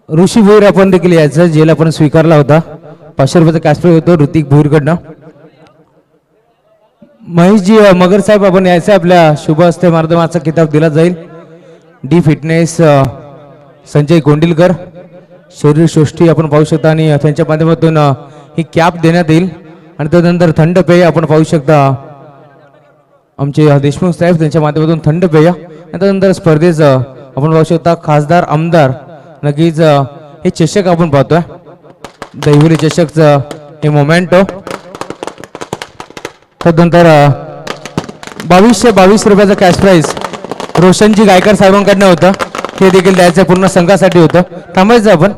ऋषी भोईर आपण देखील यायचं जेल आपण स्वीकारला होता. 500 रुपयाचा कॅश प्राइज होतो ऋतिक भोईरकडनं. महेशजी मगर साहेब आपण यायचं आपल्या शुभ हस्ते माध्यमाचा किताब दिला जाईल. डी फिटनेस संजय गोंडिलकर शरीर सृष्टी आपण पाहू शकता आणि त्यांच्या माध्यमातून ही कॅप देण्यात येईल. आणि त्यानंतर थंड पेय आपण पाहू शकता आमचे देशमुख साहेब त्यांच्या माध्यमातून थंड पेय. आणि त्यानंतर स्पर्धेचं आपण पाहू शकता खासदार आमदार नक्कीच हे चषक आपण पाहतोय दैवली चषकचं हे मोमेंटो. त्यानंतर 2222 रुपयाचं कॅश प्राइज रोशनजी गायकर साहेबांकडनं होतं. ते देखील द्यायचं पूर्ण संघासाठी होतं. थांबायचं आपण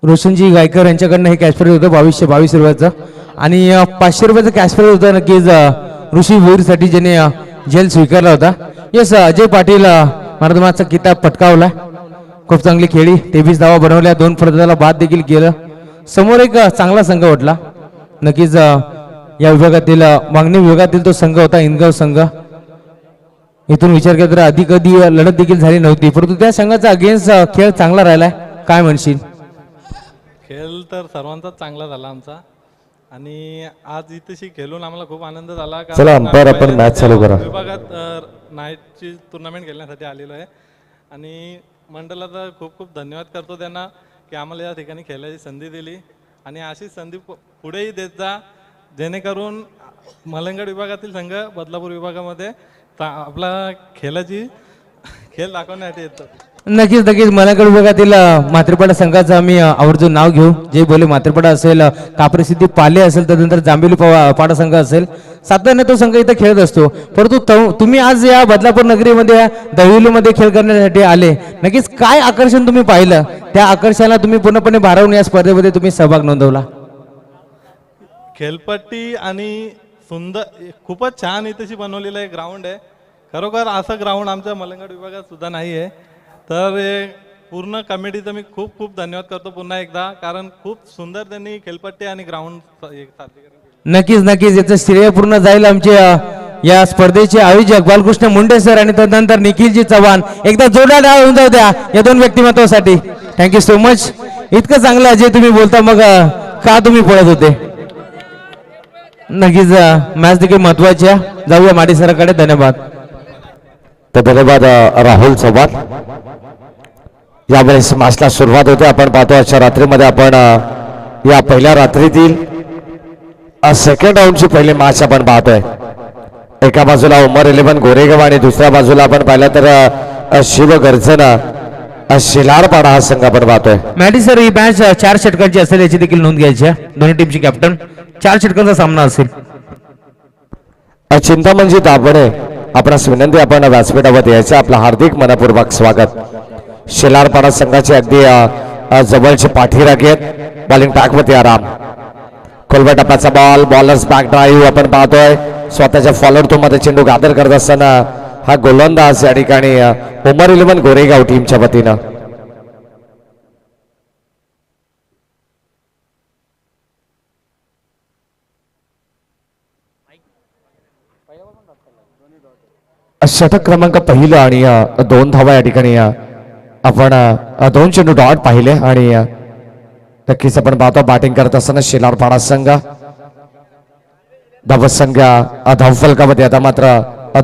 रोशनजी गायकर यांच्याकडनं हे कॅश प्राइज होतं 2222 रुपयाचं. आणि 500 रुपयाचं कॅश प्राइज होतं नक्कीच ऋषी भोईरसाठी ज्याने जेल स्वीकारला होता. यस अजय पाटील माध्यमाचा किताब पटकावला. खूप चांगली खेळी 23 धावा बनवल्या 2 फलंदाजाला बाद देखील केलं. समोर एक चांगला संघ वाटला नक्कीच या विभागातील मागणी विभागातील तो संघ होता इनगाव संघ. इथून विचार केला तर आधी कधी लढत देखील झाली नव्हती परंतु त्या संघाचा अगेन्स्ट खेळ चांगला राहिलाय. काय म्हणशील? खेळ तर सर्वांचाच चांगला झाला आमचा आणि आज इथेशी खेळून आम्हाला खूप आनंद झाला. चला अंपायर आपण मॅच चालू करा. विभागात नाईटची टुर्नामेंट खेळण्यासाठी आलेलो आहे आणि मंडळाचा खूप खूप धन्यवाद करतो त्यांना की आम्हाला या ठिकाणी खेळायची संधी दिली आणि अशीच संधी पुढेही देत जा जेणेकरून मलंगड विभागातील संघ बदलापूर विभागामध्ये आपला खेळ दाखवण्यासाठी येतो. नक्कीच नक्कीच मलंगड विभागातील मात्रेपाडा संघाचं आम्ही आवर्जून नाव घेऊ. जे बोले मात्रेपाडा असेल कापरेसिद्धी पाले असेल त्यानंतर जांभेली पाडा संघ असेल सातत्याने तो संघ इथे खेळत असतो. परंतु तुम्ही आज या बदलापूर नगरीमध्ये दहिवलीमध्ये खेळ करण्यासाठी आले. नक्कीच काय आकर्षण तुम्ही पाहिलं त्या आकर्षणाला तुम्ही पूर्णपणे भारावून या स्पर्धेमध्ये तुम्ही सहभाग नोंदवला. खेळपट्टी आणि सुंदर खूपच छान इथेशी बनवलेलं एक ग्राउंड आहे. खरोखर असं ग्राउंड आमच्या मलंगड विभागात सुद्धा नाही आहे. तर पूर्ण कमिटीचं मी खूप खूप धन्यवाद करतो पुन्हा एकदा कारण खूप सुंदर त्यांनी खेळपट्टी आणि ग्राउंड सादरीकरण. नक्कीच नक्कीच याचं श्रेय पूर्ण जाईल आमचे या स्पर्धेचे आयोजक बालकृष्ण मुंडे सर आणि त्यानंतर निखिलजी चव्हाण. एकदा जोरदार टाळ्या होऊन जाऊ द्या या दोन व्यक्तिमत्वासाठी. Thank you so much. इतकं चांगलं जे तुम्ही बोलता मग का तुम्ही पळत होते. नक्कीच मॅच देखील महत्वाची आहे. जाऊया माडी सराकडे. धन्यवाद. तर धन्यवाद राहुल चव्हाण. यावेळेस मॅचला सुरुवात होते. आपण पाहतो आजच्या रात्रीमध्ये आपण या पहिल्या रात्रीतील सेकंड राऊंडची पहिली मॅच आपण पाहतोय. एका बाजूला उमर 11 गोरेगाव आणि दुसऱ्या बाजूला आपण पाहिलं तर शिवगर्जना शिलारपाडा हा संघ आपण पाहतोय. मॅडी सर ही मॅच 4 षटकांची असेल याची देखील नोंद घ्यायची आहे. दोन्ही टीमची कॅप्टन 4 षटकांचा सामना असेल. चिंतामणजी दाभणे आपणास विनंती आपण व्यासपीठावर यायचं. आपलं हार्दिक मनपूर्वक स्वागत. शिलारपाडा संघाचे अगदी जवळचे पाठीराखे आहेत. बॉलिंग टॅकवरती आराम. खोलवा टप्प्याचा बॉल बॉलर्स बॅक ड्राईव्ह आपण पाहतोय. स्वतःच्या फॉलोअर तो मध्ये चेंडू गादर करत असताना हा गोलंदाज या ठिकाणी उमर 11 गोरेगाव टीमच्या वतीनं. षटक क्रमांक पहिलं आणि 2 धावा या ठिकाणी आपण 2 चेंडू डॉट पाहिले आणि नक्कीच आपण पाहतो बॅटिंग करत असताना शिलारपाडा संघ धावसंख्या धावफलकामध्ये आता मात्र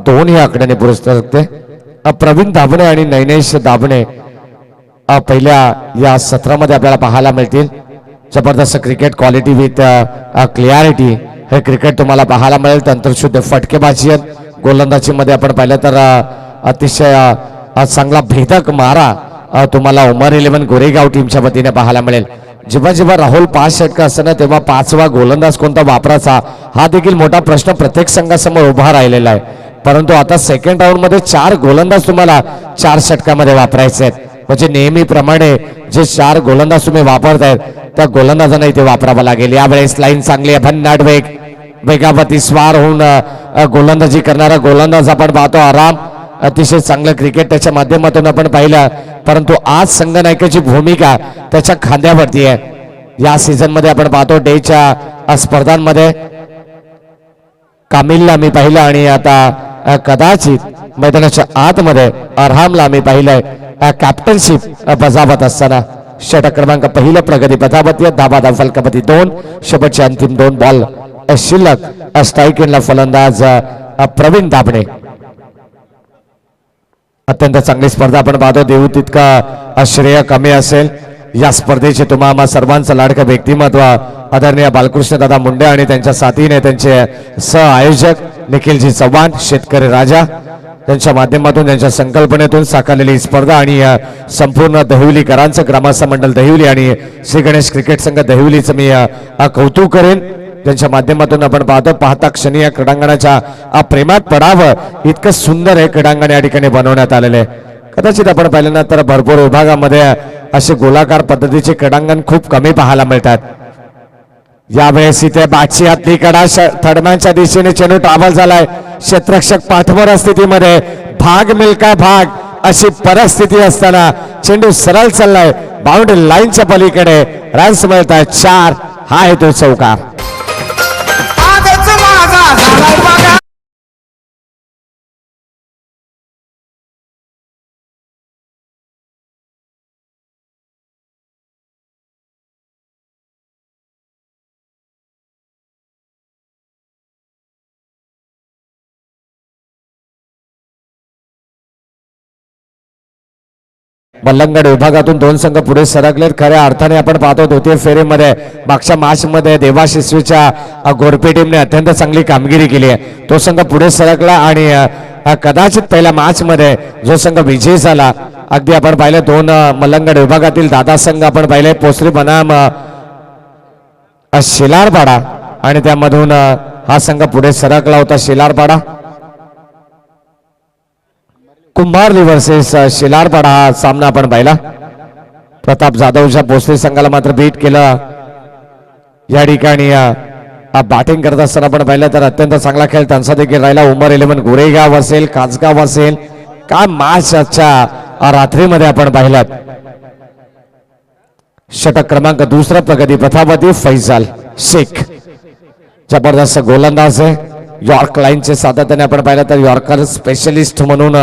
2 ही आकड्याने पुरस्कृत असते. प्रवीण दाभणे आणि नैनेश दाभणे पहिल्या या सत्रामध्ये आपल्याला पाहायला मिळतील. जबरदस्त क्रिकेट क्वालिटी विथ क्लिअरिटी हे क्रिकेट तुम्हाला पाहायला मिळेल. तंत्रशुद्ध फटकेबाजी गोलंदाजी मध्ये आपण पाहिलं तर अतिशय चांगला भेदक मारा तुम्हाला उमर 11 गोरेगाव टीमच्या वतीने पाहायला मिळेल. जेव्हा जेव्हा राहुल 5 षटकं असताना तेव्हा 5वा गोलंदाज कोणता वापरायचा हा देखील मोठा प्रश्न प्रत्येक संघासमोर उभा राहिलेला आहे. परंतु आता सेकंड राऊंड मध्ये 4 गोलंदाज तुम्हाला 4 षटकामध्ये वापरायचे आहेत. म्हणजे नेहमीप्रमाणे जे 4 गोलंदाज तुम्ही वापरतायत त्या गोलंदाजांना इथे वापरावं लागेल. यावेळेस लाईन चांगली आहे. भन्नाट वेगावरती स्वार होऊन गोलंदाजी करणारा गोलंदाज आपण पाहतो. आराम अतिशय चांगलं क्रिकेट त्याच्या माध्यमातून आपण पाहिलं. परंतु आज संघनायकाची भूमिका त्याच्या खांद्यावरती आहे. या सीझन मध्ये आपण पाहतो डेच्या स्पर्धांमध्ये कामिलला मी पाहिलं आणि आता कदाचित मैदानाच्या आतमध्ये अरहामला मी पाहिलंय. कॅप्टनशिप बजावत असताना षटक क्रमांक पहिलं प्रगती पथावती धाबा धावफल कबड्डी 2 शेवटचे अंतिम 2 बॉल शिल्लक स्ट्राईक एंडला फलंदाज प्रवीण दाभणे. अत्यंत चांगली स्पर्धा आपण पाहतो. देऊ तितका श्रेय कमी असेल. या स्पर्धेचे तुम्हा सर्वांचं लाडकं व्यक्तिमत्व आदरणीय बालकृष्ण दादा मुंडे आणि त्यांच्या साथीने त्यांचे सह आयोजक निखिलजी चव्हाण शेतकरी राजा त्यांच्या माध्यमातून त्यांच्या संकल्पनेतून साकारलेली स्पर्धा आणि संपूर्ण दहिवलीकरांचं ग्रामस्थ मंडळ दहिवली आणि श्री गणेश क्रिकेट संघ दहिवलीचं मी कौतुक करेन. त्यांच्या माध्यमातून आपण पाहतो पाहता क्षणी या क्रीडांगणाच्या प्रेमात पडावं इतकं सुंदर हे क्रीडांगण या ठिकाणी बनवण्यात आलेले आहे. कदाचित आपण पाहिलं ना तर भरपूर विभागामध्ये असे गोलाकार पद्धतीचे क्रीडांगण खूप कमी पाहायला मिळतात. यावेळेस इथे बाटची हातली कडा थर्डमॅनच्या दिशेने चेंडू ट्रॅव्हल झालाय. क्षेत्ररक्षक पाठमोर स्थितीमध्ये भाग मिल्का भाग अशी परिस्थिती असताना चेंडू सरळ चाललाय बाउंड्री लाईनच्या पलीकडे. रन्स मिळत आहेत 4. हा आहे तो चौकार. मल्लंगड विभागातून 2 संघ पुढे सरकलेत. खऱ्या अर्थाने आपण पाहतो द्वितीय फेरीमध्ये मागच्या मॅच मध्ये देवाशिसवीच्या गोरपे टीमने अत्यंत चांगली कामगिरी केली आहे. तो संघ पुढे सरकला आणि कदाचित पहिल्या मॅच मध्ये जो संघ विजयी झाला अगदी आपण पाहिले 2 मल्लंगड विभागातील दादा संघ आपण पाहिले पोसरी बनाम शिलारपाडा आणि त्यामधून हा संघ पुढे सरकला होता. शिलारपाडा कुंभारली वर्सेस शिलारपाडा हा सामना आपण पाहिला. प्रताप जाधवच्या पोसरी संघाला मात्र बीट केलं. या ठिकाणी बॅटिंग करत असताना आपण पाहिलं तर अत्यंत चांगला खेळ त्यांचा देखील राहिला. उमर 11 गोरेगाव असेल कासगाव असेल काय मॅच आजच्या रात्रीमध्ये आपण पाहिलात. षटक क्रमांक 2 प्रगती पथावती फैजल शेख जबरदस्त गोलंदाज आहे. यॉर्क लाईनचे सातत्याने आपण पाहिलं तर यॉर्कर स्पेशलिस्ट म्हणून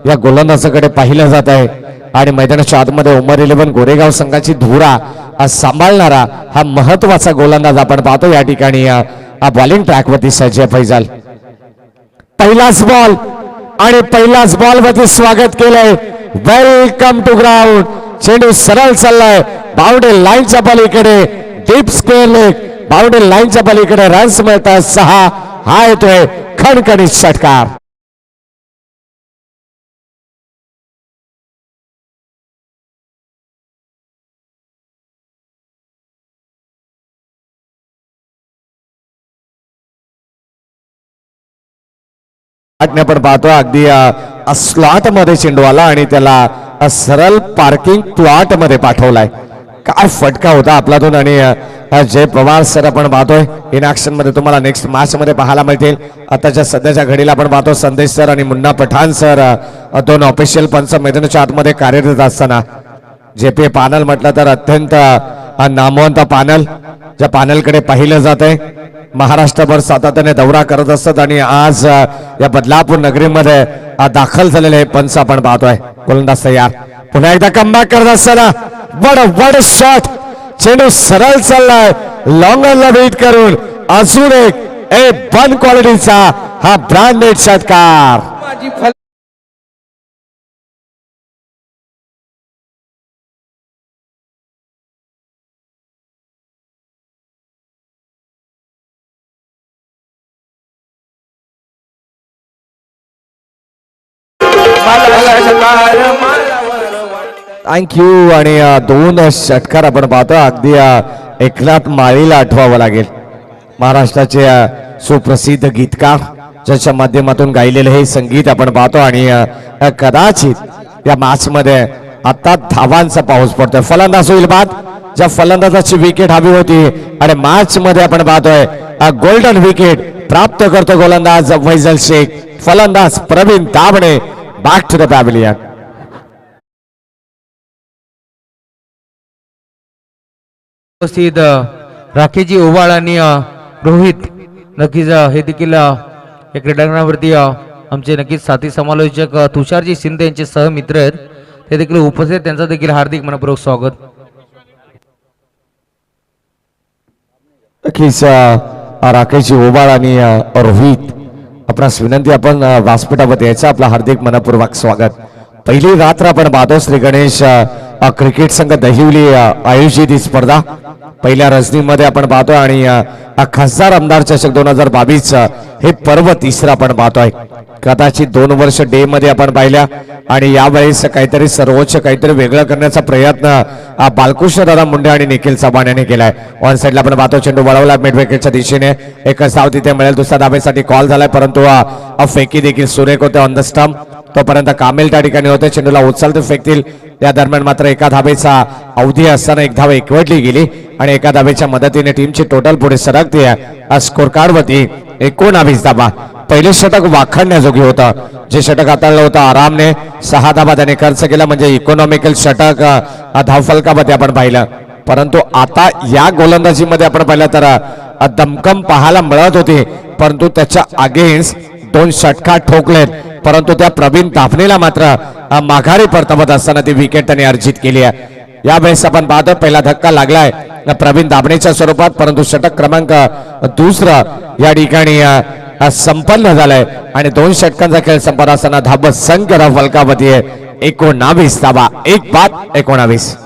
या गोलंदाजाकडे पाहिलं जात आहे आणि मैदानाच्या आतमध्ये उमर 11 गोरेगाव संघाची धुरा सांभाळणारा हा महत्वाचा गोलंदाज आपण पाहतो. या ठिकाणी बॉलिंग ट्रॅकवरती सजय फैजल. पहिलाच बॉल आणि पहिलाच बॉल वरती स्वागत केलंय. Welcome to ground. चेंडू सरळ चाललाय बाउंड्री लाईनच्या पलीकडे डीप स्क्वेअर लेग बाउंड्री लाईनच्या पलीकडे रन्स मिळतात 6. हा येतोय खणखणीत षटकार. आपण पाहतो अगदी स्लॉट मध्ये चेंडू आला आणि त्याला सरळ पार्किंग प्लॉट मध्ये पाठवलाय. काय फटका होता आपलातून आणि जय पवार सर आपण पाहतोय इन ऍक्शन मध्ये तुम्हाला नेक्स्ट मॅच मध्ये पाहायला मिळतील. आताच्या सध्याच्या घडीला आपण पाहतो संदेश सर आणि मुन्ना पठाण सर 2 ऑफिशियल पंच मैदानाच्या आतमध्ये कार्यरत असताना जेपी पॅनल म्हटलं तर अत्यंत नामवंत पॅनल ज्या पॅनलकडे पाहिलं जात आहे. महाराष्ट्रभर सातत्याने दौरा करत असतात आणि आज या बदलापूर नगरीमध्ये दाखल झालेले पंच आपण पाहतोय. गोलंदाज तयार पुन्हा एकदा कमबॅक करत असताना वड शॉट चेंडू सरळ चाललाय लॉंगरला बीट करून अजून एक वन क्वालिटीचा हा ब्रँडेड षटकार. थँक्यू. आणि 2 षटकार आपण पाहतो अगदी एकनाथ माळीला आठवावं लागेल. महाराष्ट्राचे सुप्रसिद्ध गीतकार ज्याच्या माध्यमातून गायलेलं हे संगीत आपण पाहतो आणि कदाचित या मॅच मध्ये आता धावांचा पाऊस पडतोय. फलंदाज होईल बाद ज्या फलंदाजाची विकेट हवी होती आणि मॅच मध्ये आपण पाहतोय गोल्डन विकेट प्राप्त करतो गोलंदाज फैजल शेख. फलंदाज Pravin Dabhane. Back to the pavilion. उपस्थित राकेशजी ओवाळ आणि रोहित नक्कीच हे देखील या क्रीडांगणावरती आमचे नक्कीच साथी समालोचक तुषारजी शिंदे यांचे सहमित्र आहेत. ते देखील उपस्थित आहेत. त्यांचं देखील हार्दिक मनपूर्वक स्वागत. नक्कीच राकेश ओबाळ आणि रोहित आपणास विनंती, आपण व्यासपीठावर यायचं. आपलं हार्दिक मनपूर्वक स्वागत. पहिली रात्र आपण पाहतो श्री गणेश क्रिकेट संघ दहिवली आयोजित ही स्पर्धा पहिल्या रजनीमध्ये आपण पाहतोय आणि खासदार आमदार चषक 2022 हे पर्व तिसरं आपण पाहतोय. कदाचित 2 वर्ष डे मध्ये आपण पाहिल्या आणि यावेळेस काहीतरी सर्वोच्च काहीतरी वेगळं करण्याचा प्रयत्न बालकृष्ण दादा मुंडे आणि निखिल चव्हाण यांनी केलाय. ऑन साइडला आपण पाहतो चेंडू वळवला मिड विकेटच्या दिशेने. एकच धाव तिथे मिळेल. दुसऱ्या धावेसाठी कॉल झालाय परंतु फेकी देखील सुरेख होते ऑन द स्टंप. तोपर्यंत कामेल त्या ठिकाणी होते. चेंडूला उचलते फेकतील. या दरम्यान मात्र एका धावेचा अवधी असताना एक धाव एकवटली गेली आणि एका धावेच्या मदतीने टीमची टोटल पुढे सरकते. स्कोर कार्ड वरती 19 धावा. पहिले षटक वाखाणण्याजोगी होतं. जे षटक हाताळलं होतं आरामने 6 धावा त्याने खर्च केला. म्हणजे इकॉनॉमिकल षटक धावफलकामध्ये आपण पाहिलं. परंतु आता या गोलंदाजीमध्ये आपण पाहिलं तर दमकम पाहायला मिळत होती. परंतु त्याच्या अगेन्स्ट 2 षटका ठोकलेत. परंतु त्या प्रवीण दाभणेला मात्र माघारी परतवत असताना ती विकेट त्याने अर्जित केली आहे. यावेळेस आपण पाहतो पहिला धक्का लागलाय प्रवीण दाभणेच्या स्वरूपात. परंतु षटक क्रमांक 2 या ठिकाणी संपन्न झालाय आणि 2 षटकांचा खेळ संपत असताना धाव संख्या फलकावती आहे 19 धावा. 1-19.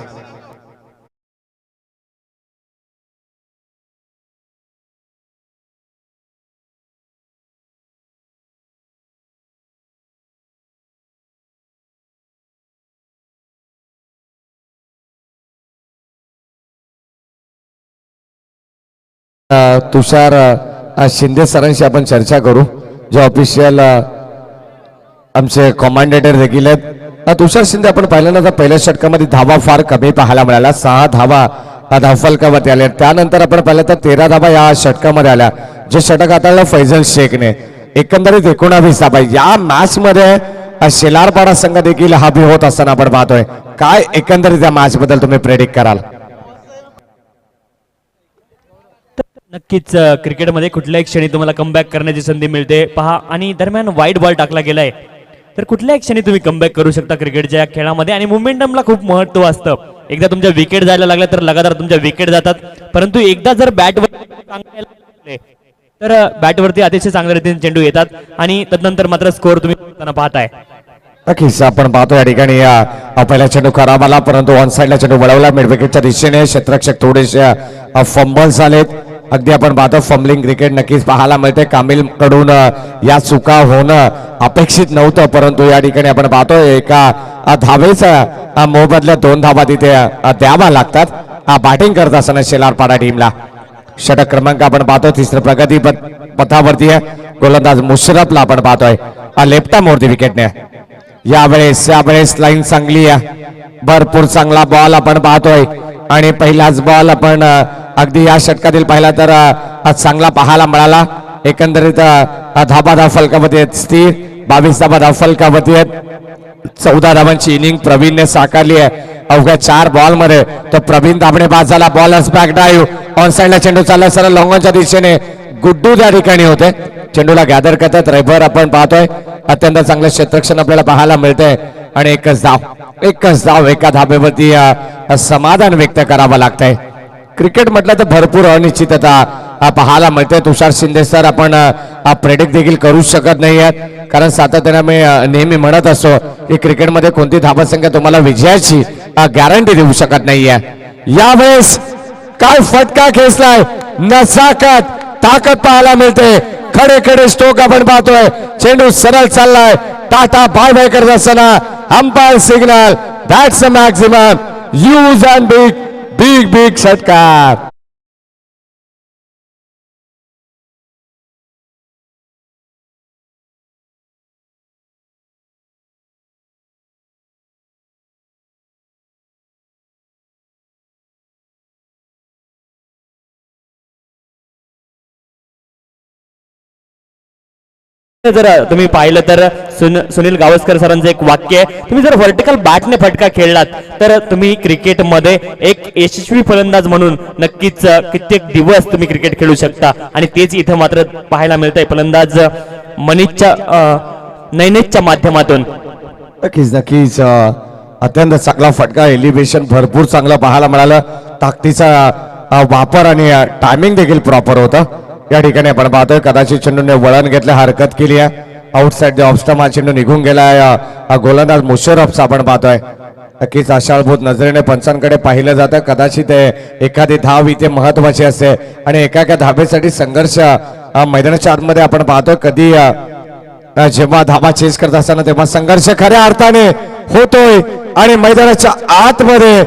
तुषार शिंदे सरांशी आपण चर्चा करू, जे ऑफिशियल आमचे कॉमेंटेटर देखील आहेत. तुषार शिंदे, आपण पाहिल्यानंतर पहिल्या षटकामध्ये धावा फार कमी पाहायला मिळाल्या. 6 धावा धावफलकावरती आल्या. त्यानंतर आपण पाहिलं तर 13 धावा या षटकामध्ये आल्या. जे षटक हाताळलं फैजल शेखने. एकंदरीत 19 धावा. या मॅच मध्ये शेलारपाडा संघ देखील हावी होत असताना आपण पाहतोय. काय एकंदरीत या मॅच बद्दल तुम्ही प्रेडिक्ट कराल? नक्कीच क्रिकेटमध्ये कुठल्याही क्षणी तुम्हाला कमबॅक करण्याची संधी मिळते पहा. आणि दरम्यान वाईट बॉल टाकला गेलाय तर कुठल्याही क्षणी तुम्ही कमबॅक करू शकता क्रिकेटच्या खेळामध्ये. आणि मोमेंटमला खूप महत्त्व असतं. एकदा तुमच्या विकेट जायला लागल्या तर लगातार तुमच्या विकेट जातात. परंतु एकदा जर बॅटवर तर बॅटवरती अतिशय चांगल्या रीतीने चेंडू येतात आणि तदनंतर मात्र स्कोअर तुम्ही पाहताय. नक्कीच आपण पाहतो या ठिकाणी पहिला चेंडू खराब आला परंतु ऑन साइडला चेंडू वळवला मिड विकेटच्या दिशेने. क्षेत्ररक्षक थोडेसे फंबल्स आलेत. अगदी आपण पाहतो फंबलिंग क्रिकेट नक्कीच पाहायला मिळते. कामिल कडून या चुका होणं अपेक्षित नव्हतं परंतु या ठिकाणी आपण पाहतो एका धावेचा मोबदल्यात 2 धावा तिथे द्यावा लागतात. बॅटिंग करत असताना शेलारपाडा टीमला. षटक क्रमांक आपण पाहतो 3रं प्रगती पथावरती आहे. गोलंदाज मुशरफला आपण पाहतोय लेफ्टा मोरती विकेटने. यावेळेस लाईन चांगली आहे. भरपूर चांगला बॉल आपण पाहतोय आणि पहिलाच बॉल आपण अगदी या षटकातील पाहिला तर चांगला पाहायला मिळाला. एकंदरीत धाबा धावफलकावरती आहेत स्थिर. 22 धाबा धावफलकावरती आहेत. 14 धावांची इनिंग प्रवीणने साकारली आहे अवघ्या 4 बॉल मध्ये. तो प्रवीण दाभणे बाद झाला. बॉलर्स बॅक ड्राईव्ह ऑन साइडला चेंडू चालला सरळ लॉंगॉनच्या दिशेने. गुड्डू त्या ठिकाणी होते. चेंडूला गॅदर करतात रेबर आपण पाहतोय. अत्यंत चांगलं क्षेत्ररक्षण आपल्याला पाहायला मिळतंय आणि एकच धाव एका धाब्यावरती समाधान व्यक्त करावं लागतंय. क्रिकेट म्हटलं तर भरपूर अनिश्चितता पाहायला मिळते. तुषार शिंदे सर, आपण प्रेडिक्ट देखील करू शकत नाहीये कारण सातत्याने मी नेहमी म्हणत असतो की क्रिकेटमध्ये कोणती धावसंख्या तुम्हाला विजयाची गॅरंटी देऊ शकत नाहीये. यावेळेस काय फटका खेचलाय. नजाकत ताकद पाहायला मिळते. खडे खडे स्ट्रोक आपण पाहतोय. चेंडू सरळ चाललाय. टाटा बाय बाय करत असताना umpire signal. That's a maximum use and big षटकार. जर तुम्ही पाहिलं तर सुनील गावस्कर सरांचं एक वाक्य आहे, तुम्ही जर व्हर्टिकल बॅटने फटका खेळलात तर तुम्ही क्रिकेटमध्ये एक यशस्वी फलंदाज म्हणून नक्कीच कित्येक दिवस तुम्ही क्रिकेट खेळू शकता. आणि तेच इथं मात्र पाहायला मिळतंय फलंदाज नैनेशच्या माध्यमातून. नक्कीच अत्यंत चांगला फटका, एलिव्हेशन भरपूर चांगलं पाहायला मिळालं. ताकदीचा वापर आणि टायमिंग देखील प्रॉपर होतं. या ठिकाणी आपण पाहतोय कदाचित चेंडूने वळण घेतलं, हरकत केली आहे. आउटसाइड द ऑफस्टम हा चेंडू निघून गेलाय. गोलंदाज मुशर्रफचा आपण पाहतोय. नक्कीच आशाळभूत नजरेने पंचांकडे पाहिलं जातं. कदाचित एखादी धाव इथे महत्वाची असते आणि एका धाबेसाठी संघर्ष मैदानाच्या आतमध्ये आपण पाहतोय. कधी जेव्हा धाबा चेस करत असताना तेव्हा संघर्ष खऱ्या अर्थाने होतोय आणि मैदानाच्या आतमध्ये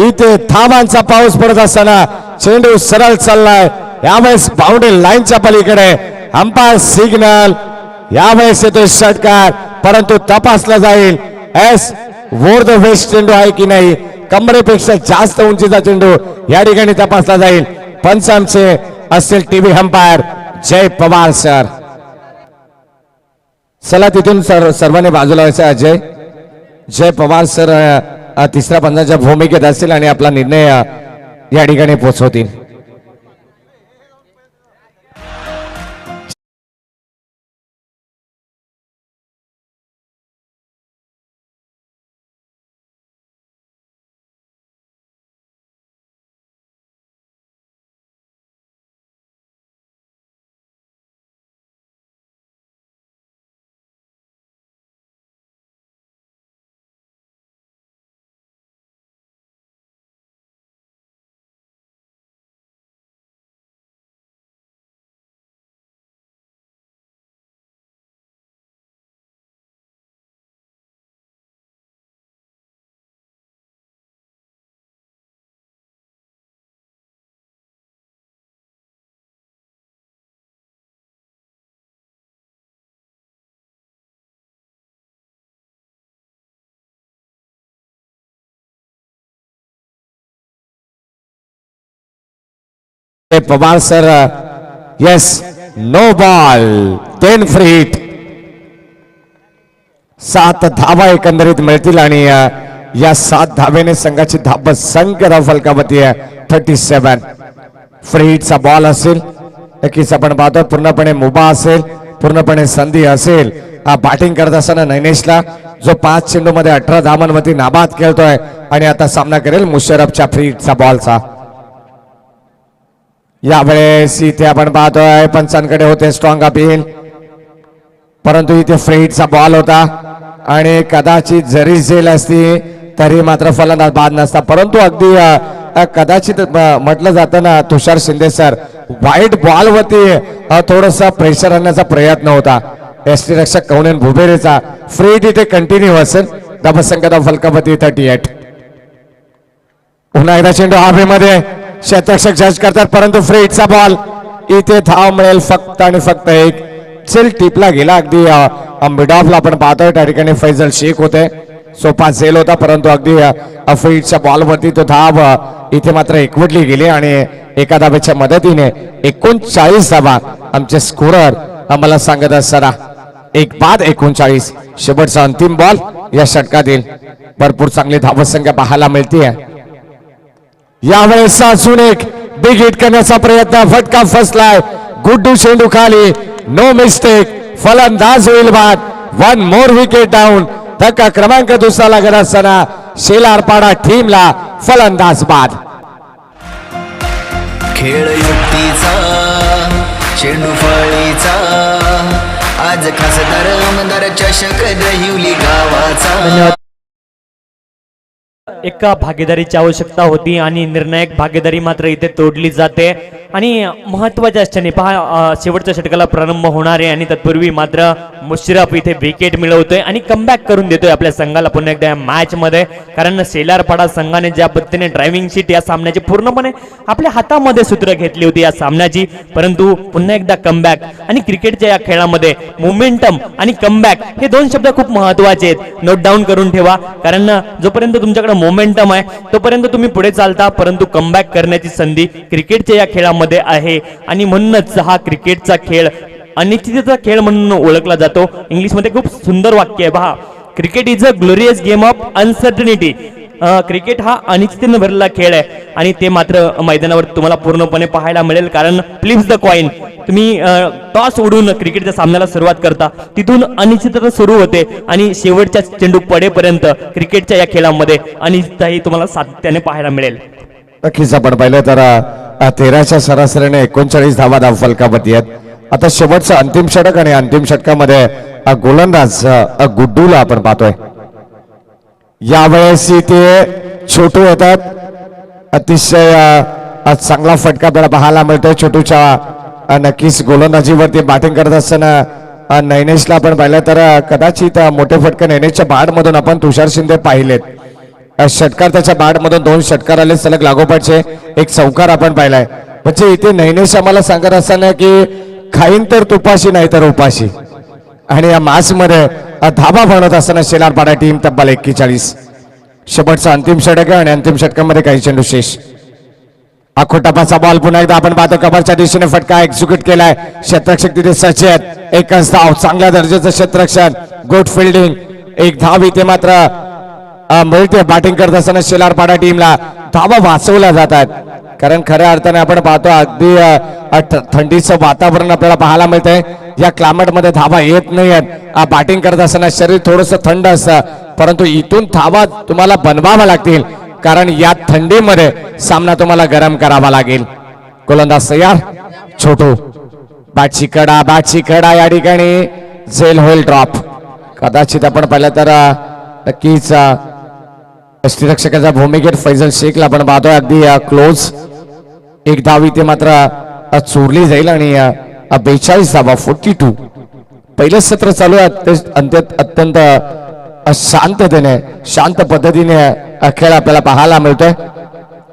इथे धाबांचा पाऊस पडत असताना चेंडू सरळ चाललाय. यावेळेस बाउंड्री लाईनच्या पलीकडे अंपायर सिग्नल. यावेळेस येतोय षटकार, परंतु तपासला जाईल एस वोर द वेस्ट चेंडू आहे की नाही. कमरेपेक्षा जास्त उंचीचा चेंडू या ठिकाणी तपासला जाईल. पंचांचे असतील टीव्ही अंपायर जय पवार सर. चला तिथून सर्वांनी बाजूला व्हायचं. अजय जय पवार सर तिसऱ्या पंचांच्या भूमिकेत असतील आणि आपला निर्णय या ठिकाणी पोहोचवतील. Pawar sir yes no ball 10 free hit. 7 धावा एकंदरीत मिळतील आणि या 7 धावेने संघाची धाव संख्या धाव फलकावती आहे 37. फ्री हिटचा बॉल असेल नक्कीच आपण पाहतो. पूर्णपणे मुभा असेल, पूर्णपणे संधी असेल. बॅटिंग करत असताना नैनेशला जो 5 चेंडू मध्ये 18 धावांवरती नाबाद खेळतोय आणि आता सामना करेल मुशर्रफच्या फ्री हिटचा बॉलचा. यावेळेस इथे आपण पाहतोय पंचांकडे होते स्ट्रॉंग अपील, परंतु इथे फ्री हिटचा बॉल होता आणि कदाचित जरी झेल असती तरी मात्र फलंदाज बाद नसता. परंतु अगदी कदाचित म्हटलं जातं ना तुषार शिंदे सर, वाईट बॉल वरती थोडासा प्रेशर आणण्याचा प्रयत्न होता एसटी रक्षक कवनेन भुबेरेचा. फ्री हिट इथे कंटिन्यू असेल. धावसंख्या फलकावती 38. पुन्हा एकदा चेंडू हवेमध्ये क्षेत्ररक्षक जज करतात, परंतु फ्री हिटचा बॉल. इथे धाव मिळेल फक्त आणि फक्त एक. चेल टिपला गेला अगदी मिड ऑफला आपण पाहतोय त्या ठिकाणी फैजल शेख होते. सोपा झेल होता, परंतु अगदी फ्री हिटच्या बॉलवरती तो धाव इथे मात्र एकवटली गेली आणि एका धावेच्या मदतीने 39 धावा आमचे स्कोरर आम्हाला सांगत असताना 1 बाद 39. शेवटचा अंतिम बॉल या षटकातील. भरपूर चांगली धावसंख्या पाहायला मिळते. यावेळेस अजून एक बिग हिट करण्याचा प्रयत्न. फटका फसलाय. गुड्डू चेंडू खाली. No mistake. फलंदाज होईल बाद. 1 मोर विकेट डाऊन. धक्का क्रमांक दुसरा लागत असताना शेलारपाडा टीमला फलंदाज बाद. खेळ युक्तीचा चेंडू फळीचा आज खासदार आमदार चषक दहिवली गावाचा. एका भागीदारीची आवश्यकता होती आणि निर्णायक भागीदारी मात्र इथे तोडली जाते आणि महत्वाच्या क्षणी पहा शेवटच्या षटकाला प्रारंभ होणार आहे आणि तत्पूर्वी मात्र मुशर्रफ इथे विकेट मिळवतोय आणि कमबॅक करून देतोय आपल्या संघाला पुन्हा एकदा या मॅच मध्ये. कारण शेलारपाडा संघाने ज्या पद्धतीने ड्रायव्हिंग शीट या सामन्याची पूर्णपणे आपल्या हातामध्ये सूत्र घेतली होती या सामन्याची, परंतु पुन्हा एकदा कमबॅक. आणि क्रिकेटच्या या खेळामध्ये मोमेंटम आणि कमबॅक हे 2 शब्द खूप महत्वाचे आहेत. नोट डाऊन करून ठेवा, कारण जोपर्यंत तुमच्याकडे मोमेंटम आहे तोपर्यंत तुम्ही पुढे चालता, परंतु कमबॅक करण्याची संधी क्रिकेटच्या या खेळामध्ये आहे. आणि म्हणूनच हा क्रिकेटचा खेळ अनिश्चिततेचा खेळ म्हणून ओळखला जातो. इंग्लिशमध्ये खूप सुंदर वाक्य आहे पहा, cricket is a glorious game of uncertainty. Cricket हा अनिश्चितीने भरलेला खेळ आहे आणि ते मात्र मैदानावर तुम्हाला पूर्णपणे पाहायला मिळेल. कारण फ्लिप्स द कॉइन, तुम्ही टॉस उडून क्रिकेटच्या सामन्याला सुरुवात करता, तिथून अनिश्चितता सुरू होते आणि शेवटच्या चेंडू पडेपर्यंत क्रिकेटच्या या खेळामध्ये अनिश्चितता ही तुम्हाला सातत्याने पाहायला मिळेल. नक्कीच आपण पाहिलं तर 13च्या सरासरीने 39 धावा धावफलकावरती आहेत. आता शेवटचं अंतिम षटक आणि अंतिम षटकामध्ये गोलंदाज गुड्डूला आपण पाहतोय. यावेळेस इथे छोटू येतात. अतिशय चांगला फटका आपल्याला पाहायला मिळतोय छोटूच्या. नक्कीच गोलंदाजीवरती बॅटिंग करत असताना नैनेशला आपण पाहिलं तर कदाचित मोठे फटके नैनेशच्या बॅटमधून आपण तुषार शिंदे पाहिलेत. षटकार त्याच्या बॅटमधून 2 षटकार आले सलग लागोपाठचे, एक चौकार आपण पाहिलाय. म्हणजे इथे नैनेश आम्हाला सांगत असताना की खाईन तर तुपाशी नाही तर उपाशी. आणि या मॅच मध्ये धाबा बनवत असताना शेलारपाडा टीम तब्बल 41. शेवटचा अंतिम षटक आहे आणि अंतिम षटकामध्ये काही चेंडू शेष. आखोटापाचा बॉल पुन्हा एकदा आपण पाहतो कव्हरच्या दिशेने फटका एक्झिक्यूट केलाय. क्षेत्ररक्षक तिथे सचेत, एकच धाव, चांगल्या दर्जाचं क्षेत्ररक्षण, गुड फिल्डिंग, एक धाव इथे मात्र मिळते. बॅटिंग करत असताना शेलारपाडा टीमला धावा वाचवल्या जातात. कारण खऱ्या अर्थाने आपण पाहतो अगदी थंडीचं वातावरण आपल्याला पाहायला मिळतंय. या क्लायमेटमध्ये धावा येत नाहीयेत. बॅटिंग करत असताना शरीर थोडंसं थंड असतं, परंतु इथून धावा तुम्हाला बनवाव्या लागतील कारण या थंडीमध्ये सामना तुम्हाला गरम करावा लागेल. गोलंदाज तयार, छोटू, बॅटची कडा या ठिकाणी झेल होईल ड्रॉप. कदाचित आपण पाहिलं तर नक्कीच यष्टीरक्षकाच्या भूमिकेत फैजल शेखला आपण पाहतोय अगदी क्लोज. एक धाव इथे मात्र चोरली जाईल आणि 42 धावा 42. पहिलं सत्र चालू आहे अत्यंत शांततेने शांत पद्धतीने खेळ आपल्याला पाहायला मिळतोय.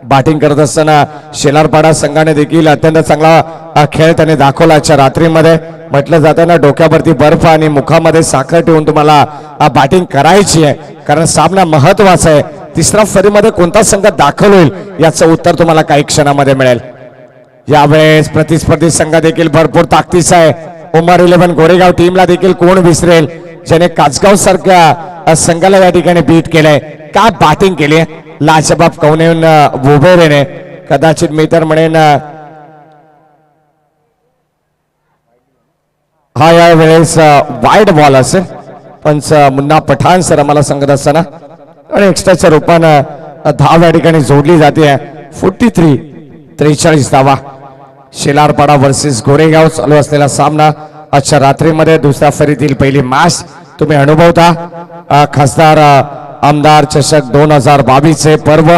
बॅटिंग करत असताना शेलारपाडा संघाने देखील अत्यंत चांगला खेळ त्याने दाखवला. आजच्या रात्रीमध्ये म्हटलं जातं ना, डोक्यावरती बर्फ आणि मुखामध्ये साखर ठेवून तुम्हाला बॅटिंग करायची आहे कारण सामना महत्वाचा आहे. तिसऱ्या फरीमध्ये कोणता संघ दाखल होईल याचं उत्तर तुम्हाला काही क्षणामध्ये मिळेल. यावेळेस प्रतिस्पर्धी संघ देखील भरपूर ताकदीचा आहे. उमर 11 गोरेगाव टीमला देखील कोण विसरेल ज्याने काचगाव सारख्या संघाला या ठिकाणी बीट केलंय. काय बॅटिंग केली लाजबाब कौनेन वोबेरेने. कदाचित मी तर म्हणेन हा या वेळेस वाईड बॉल असेल. पंच मुन्ना पठाण सर आम्हाला सांगत असताना आणि एक्स्ट्राच्या रूपानं धाव या ठिकाणी जोडली जाते. 43 धावा. शेलारपाडा वर्सेस गोरेगाव चालू असलेला सामना आजच्या रात्रीमध्ये दुसऱ्या फेरीतील पहिली मॅच तुम्ही अनुभवता. खासदार आमदार चषक 2022 चे पर्व.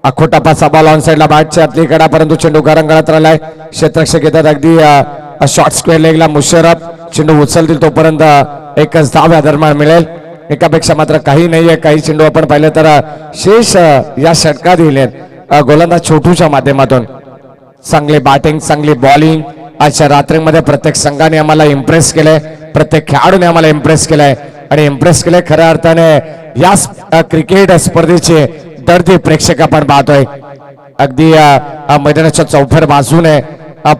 आखोटापाचा बॉल ऑन साइडला बॅटच्या आतली कडा, परंतु चेंडू गरंगळत राहिलाय. क्षेत्ररक्षक येतात अगदी शॉर्ट स्क्वेअर लेगला. मुशर्रफ चेंडू उचलतील तोपर्यंत एकच धाव या दरम्यान मिळेल. एकापेक्षा मात्र काही नाहीये. काही चेंडू आपण पाहिलं तर शेष या षटकात दिलेत गोलंदाज छोटूच्या माध्यमातून. चांगली बॅटिंग, चांगली बॉलिंग आजच्या रात्रीमध्ये प्रत्येक संघाने आम्हाला इम्प्रेस केलंय, प्रत्येक खेळाडूने आम्हाला इम्प्रेस केलंय आणि इम्प्रेस केलंय. खऱ्या अर्थाने या क्रिकेट स्पर्धेचे दर्दी प्रेक्षक आपण पाहतोय. अगदी मैदानाच्या चौफेर बाजूने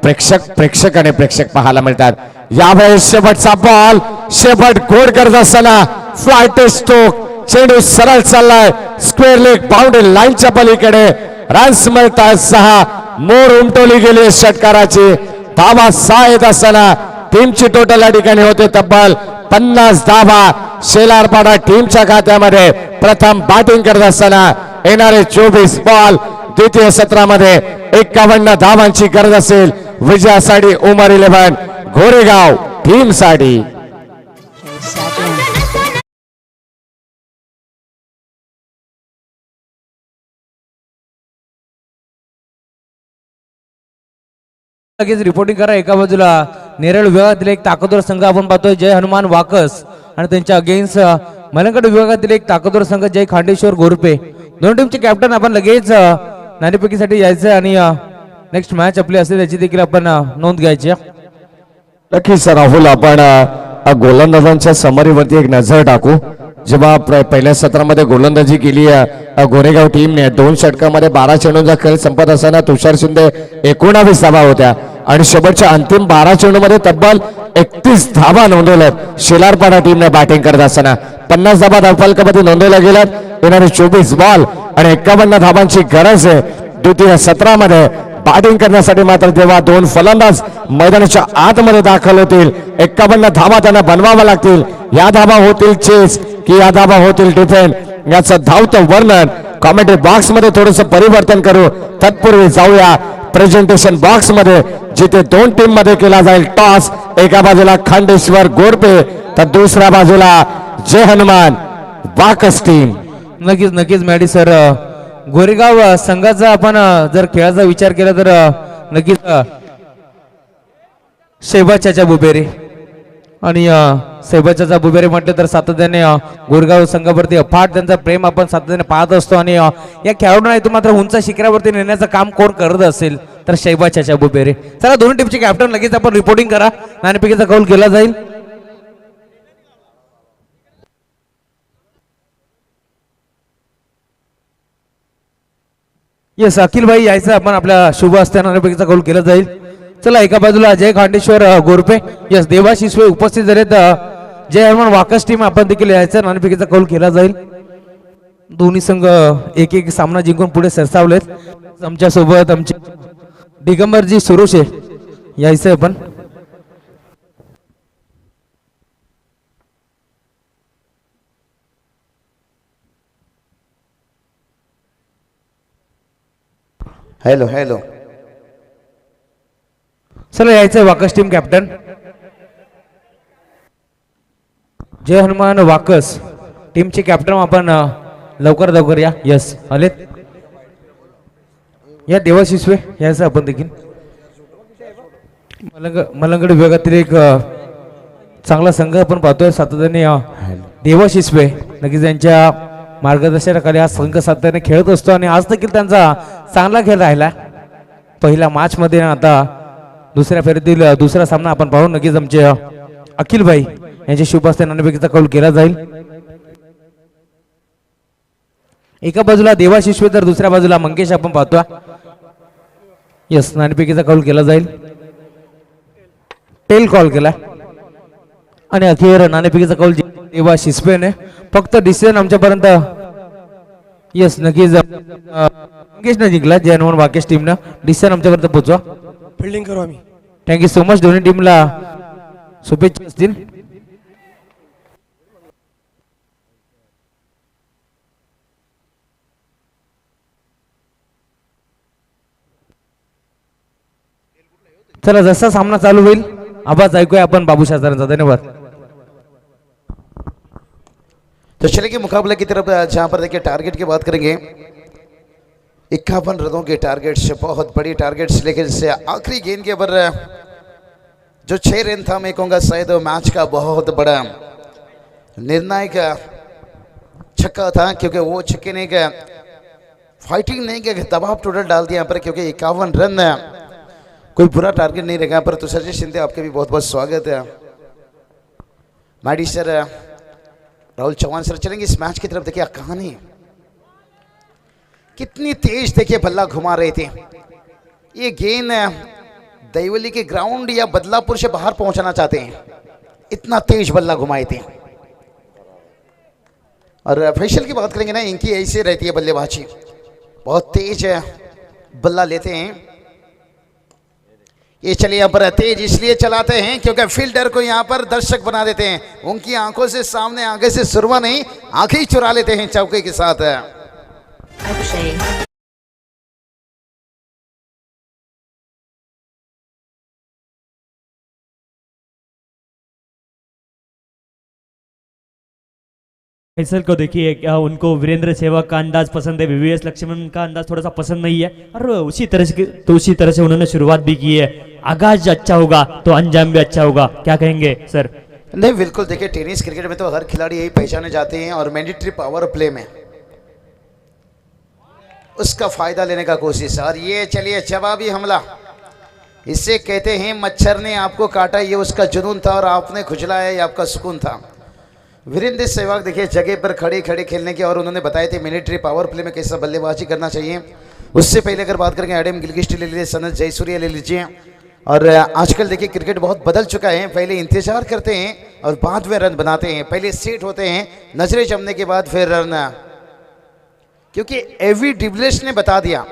प्रेक्षक आणि प्रेक्षक पाहायला मिळतात. यावेळेस शेवटचा बॉल, शेवट गोड करत असताना फ्लाइट स्ट्रोक, चेंडू सरळ चाललाय स्क्वेअर लेग बाउंड्री लाईनच्या पलीकडे. रन्स मिळतात 6. मोर उमटवली गेली षटकाराची. धावा 6 येत असताना टीमची टोटल या ठिकाणी होते तब्बल 50 धावा. शेलारपाडा टीमच्या खात्यामध्ये प्रथम बॅटिंग करत असताना येणारे 24 बॉल. द्वितीय सत्रामध्ये 51 धावांची गरज असेल विजयासाठी उमर 11 गोरेगाव टीम साठी. लगेच रिपोर्टिंग करा. एका बाजूला नेरळ विभागातील एक ताकदवर संघ आपण पाहतोय जय हनुमान वाकस आणि त्यांच्या अगेन्स्ट मलंकड विभागातील एक ताकदवर संघ जय खांडेश्वर गोरपे. दोन टीमचे कॅप्टन आपण लगेच नाणेफेकीसाठी यायचं आणि नेक्स्ट मॅच आपली असेल त्याची देखील आपण नोंद घ्यायची. नक्कीच राहुल, आपण गोलंदाजांच्या समरीवरती एक नजर टाकू. जेव्हा पहिल्या सत्रामध्ये गोलंदाजी केली गोरेगाव टीमने 2 षटकामध्ये 12 चेंडूंचा खेळ संपत असताना तुषार शिंदे 19 धावा होत्या आणि शेवटच्या अंतिम 12 चेंडूमध्ये तब्बल 31 धावा नोंदवल्यात शेलारपाडा टीमने बॅटिंग करत असताना. 50 धाबा धावफलकामध्ये नोंदवल्या गेल्यात येणारे 24 बॉल आणि 51 धाबांची गरज आहे द्वितीय सत्रामध्ये बॅटिंग करण्यासाठी. मात्र जेव्हा दोन फलंदाज मैदानाच्या आतमध्ये दाखल होतील 51 धाबा त्यांना बनवाव्या लागतील. या धाबा होतील चेस की या धाबा होतील डिफेंड याचं धावतं वर्णन कॉमेंट्री बॉक्स मध्ये थोडंसं परिवर्तन करू. तत्पूर्वी जाऊया प्रेझेंटेशन बॉक्स मध्ये जिथे दोन टीम मध्ये केला जाईल टॉस. एका बाजूला खांडेश्वर गोरपे तर दुसऱ्या बाजूला जय हनुमान वाकस टीम. नक्कीच मॅडी सर. गोरेगाव संघाचा आपण जर खेळाचा विचार केला तर नक्कीच शैबाज चाचा बुबेरे आणि शैबाज चाचा बुबेरे म्हटलं तर सातत्याने गोरेगाव संघावरती अफाट त्यांचा प्रेम आपण सातत्याने पाहत असतो. आणि या खेळाडूंना इथून मात्र उंच शिखरावरती नेण्याचं काम कोण करत असेल तर शैबाज चाचा बुबेरे. चला दोन्ही टीमचे कॅप्टन लगेच आपण रिपोर्टिंग करा. नाणेफेकीचा कौल केला जाईल. येस अखिल भाई यायचं आपण आपल्या शुभ हस्ते नाणेफेकीचा कौल केला जाईल. चला एका बाजूला जय खांडेश्वर गोरपे यस देवाशिसवे उपस्थित झालेत. जय हनुमान वाकस टीम आपण देखील यायचं नाणेफेकीचा कौल केला जाईल. दोन्ही संघ एक एक सामना जिंकून पुढे सरसावलेत. आमच्या सोबत आमचे दिगंबरजी सुरोशे यायचं आपण. हॅलो हॅलो चला यायचं वाकस टीम कॅप्टन जय हनुमान वाकस टीमचे कॅप्टन आपण लवकर या. यस आलेत. या देवाशिसवे यायचं आपण देखील. मलंगड विभागातील एक चांगला संघ आपण पाहतोय सातत्याने देवाशिसवे. नक्कीच त्यांच्या मार्गदर्शनाखाली हा संघ सातत्याने खेळत असतो आणि आज देखील त्यांचा चांगला खेळ राहिला. पहिल्या मॅच मध्ये आता दुसऱ्या फेरीतील दुसरा सामना आपण पाहू. नक्कीच आमचे अखिल भाई यांच्या शुभ हस्ते नाणेफेकीचा कौल केला जाईल. एका बाजूला देवाशिसवे तर दुसऱ्या बाजूला मंगेश आपण पाहतो. यस नाणेफेकीचा कौल केला जाईल. टेल कॉल केला आणि अखेर नाणेफेकीचा कौल देवाशिसवेने. फक्त डिसिजन आमच्यापर्यंत यस नक्कीच मंगेशने जिंकला. जय हनुमान वाकेश टीमनं डिसिजन आमच्यापर्यंत पोहोचवा. फिल्डिंग करू आम्ही. Thank you so much. दोन्ही टीमला शुभेच्छा असतील. चला जसा सामना चालू होईल आवाज ऐकूया आपण बाबू शास्त्रींचा. धन्यवाद. तो चलिए मुकाबले की तरफ जहाँ पर देखिए टारगेट की बात करेंगे 51 रनों के टारगेट से बहुत बड़ी टारगेट से लेकर से आखिरी गेंद के ऊपर जो 6 रन था मैं कहूँगा शायद मैच का बहुत बड़ा निर्णायक छक्का था क्योंकि वो छक्के ने फाइटिंग नहीं किया दबाव टोटल डाल दिया यहाँ पर क्योंकि 51 रन कोई बुरा टारगेट नहीं रहेगा पर तुषार जी शिंदे आपके भी बहुत बहुत स्वागत है. माडी सर राहुल चौहान सर चलेंगे इस मैच की तरफ. देखिए कहानी कितनी तेज देखिए बल्ला घुमा रहे थे. ये गेंद दैवली के ग्राउंड या बदलापुर से बाहर पहुंचाना चाहते हैं इतना तेज बल्ला घुमाए थे. और फैसल की बात करेंगे ना इनकी ऐसे रहती है बल्लेबाजी बहुत तेज बल्ला लेते हैं. ये चलिए यहाँ पर तेज इसलिए चलाते हैं क्योंकि फील्डर को यहाँ पर दर्शक बना देते हैं. उनकी आंखों से सामने आगे से सुरमा नहीं आंखें ही चुरा लेते हैं चौके के साथ. फैसल को देखिए क्या उनको वीरेंद्र सहवाग का अंदाज पसंद है, वीवीएस लक्ष्मण का अंदाज थोड़ा सा पसंद नहीं है और उसी तरह से उन्होंने शुरुआत भी की है. आगाज अच्छा होगा तो अंजाम भी अच्छा होगा. क्या कहेंगे सर? नहीं बिल्कुल देखिए टेनिस क्रिकेट में तो हर खिलाड़ी यही पहचाने जाते हैं और मैंडेटरी पावर प्ले में उसका फायदा लेने का कोशिश. और ये चलिए जवाबी हमला इससे कहते हैं मच्छर ने आपको काटा ये उसका जुनून था और आपने खुजलाया ये आपका सुकून था. वीरेंद्र सहवाग देखिए जगह पर खड़े खड़े खेलने के और उन्होंने बताए थे मिलिट्री पावर प्ले में कैसा बल्लेबाजी करना चाहिए. उससे पहले अगर बात करेंगे एडम गिलगिस्ट ले लीजिए, सनत जयसूर्या ले लीजिए और आजकल देखिए क्रिकेट बहुत बदल चुका है, पहले इंतजार करते हैं और बाद में रन बनाते हैं, पहले सेट होते हैं, नजरें जमने के बाद फिर रन। क्योंकि एवी डिविलियर्स ने बता दिया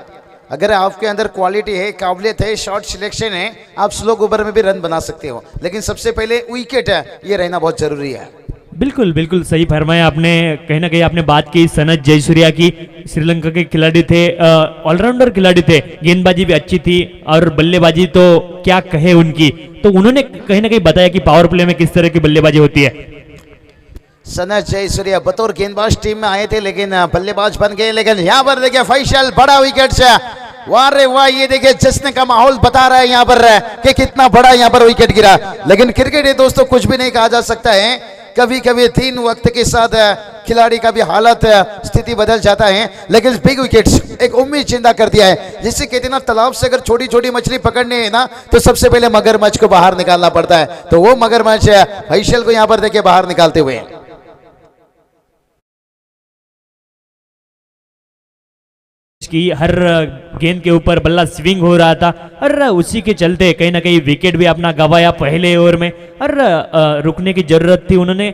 अगर आपके अंदर क्वालिटी है, काबिलियत है, शॉट सिलेक्शन है, आप स्लो ओवर में भी रन बना सकते हो, लेकिन सबसे पहले विकेट ये रहना बहुत जरूरी है। बिल्कुल बिल्कुल सही फरमाया आपने। कहीं ना कहीं आपने बात की सनत जयसूर्या की, श्रीलंका के खिलाड़ी थे, ऑलराउंडर खिलाड़ी थे, गेंदबाजी भी अच्छी थी और बल्लेबाजी तो क्या कहे उनकी। तो उन्होंने कहीं ना कहीं बताया कि पावर प्ले में किस तरह की बल्लेबाजी होती है। सनत जयसूर्या बतौर गेंदबाज टीम में आए थे, लेकिन बल्लेबाज बन गए। लेकिन यहाँ पर देखिए फैसल बड़ा विकेट से, वाह रे वाह, ये देखिए जश्न का माहौल बता रहा है यहाँ पर कि कितना बड़ा यहाँ पर विकेट गिरा। लेकिन क्रिकेट है दोस्तों, कुछ भी नहीं कहा जा सकता है, कभी कभी 3 वक्त के साथ खिलाड़ी का भी हालत स्थिति बदल जाता है। लेकिन बिग विकेट्स एक उम्मीद जिंदा कर दिया है, जिससे कहते हैं ना तालाब से अगर छोटी छोटी मछली पकड़नी है ना तो सबसे पहले मगरमच्छ को बाहर निकालना पड़ता है। तो वो मगरमच्छ फैसल को यहाँ पर देखिए बाहर निकालते हुए। की हर गेंद के ऊपर बल्ला स्विंग हो रहा था और उसी के चलते कहीं ना कहीं विकेट भी अपना गंवाया पहले ओवर में। और रुकने की जरूरत थी, उन्होंने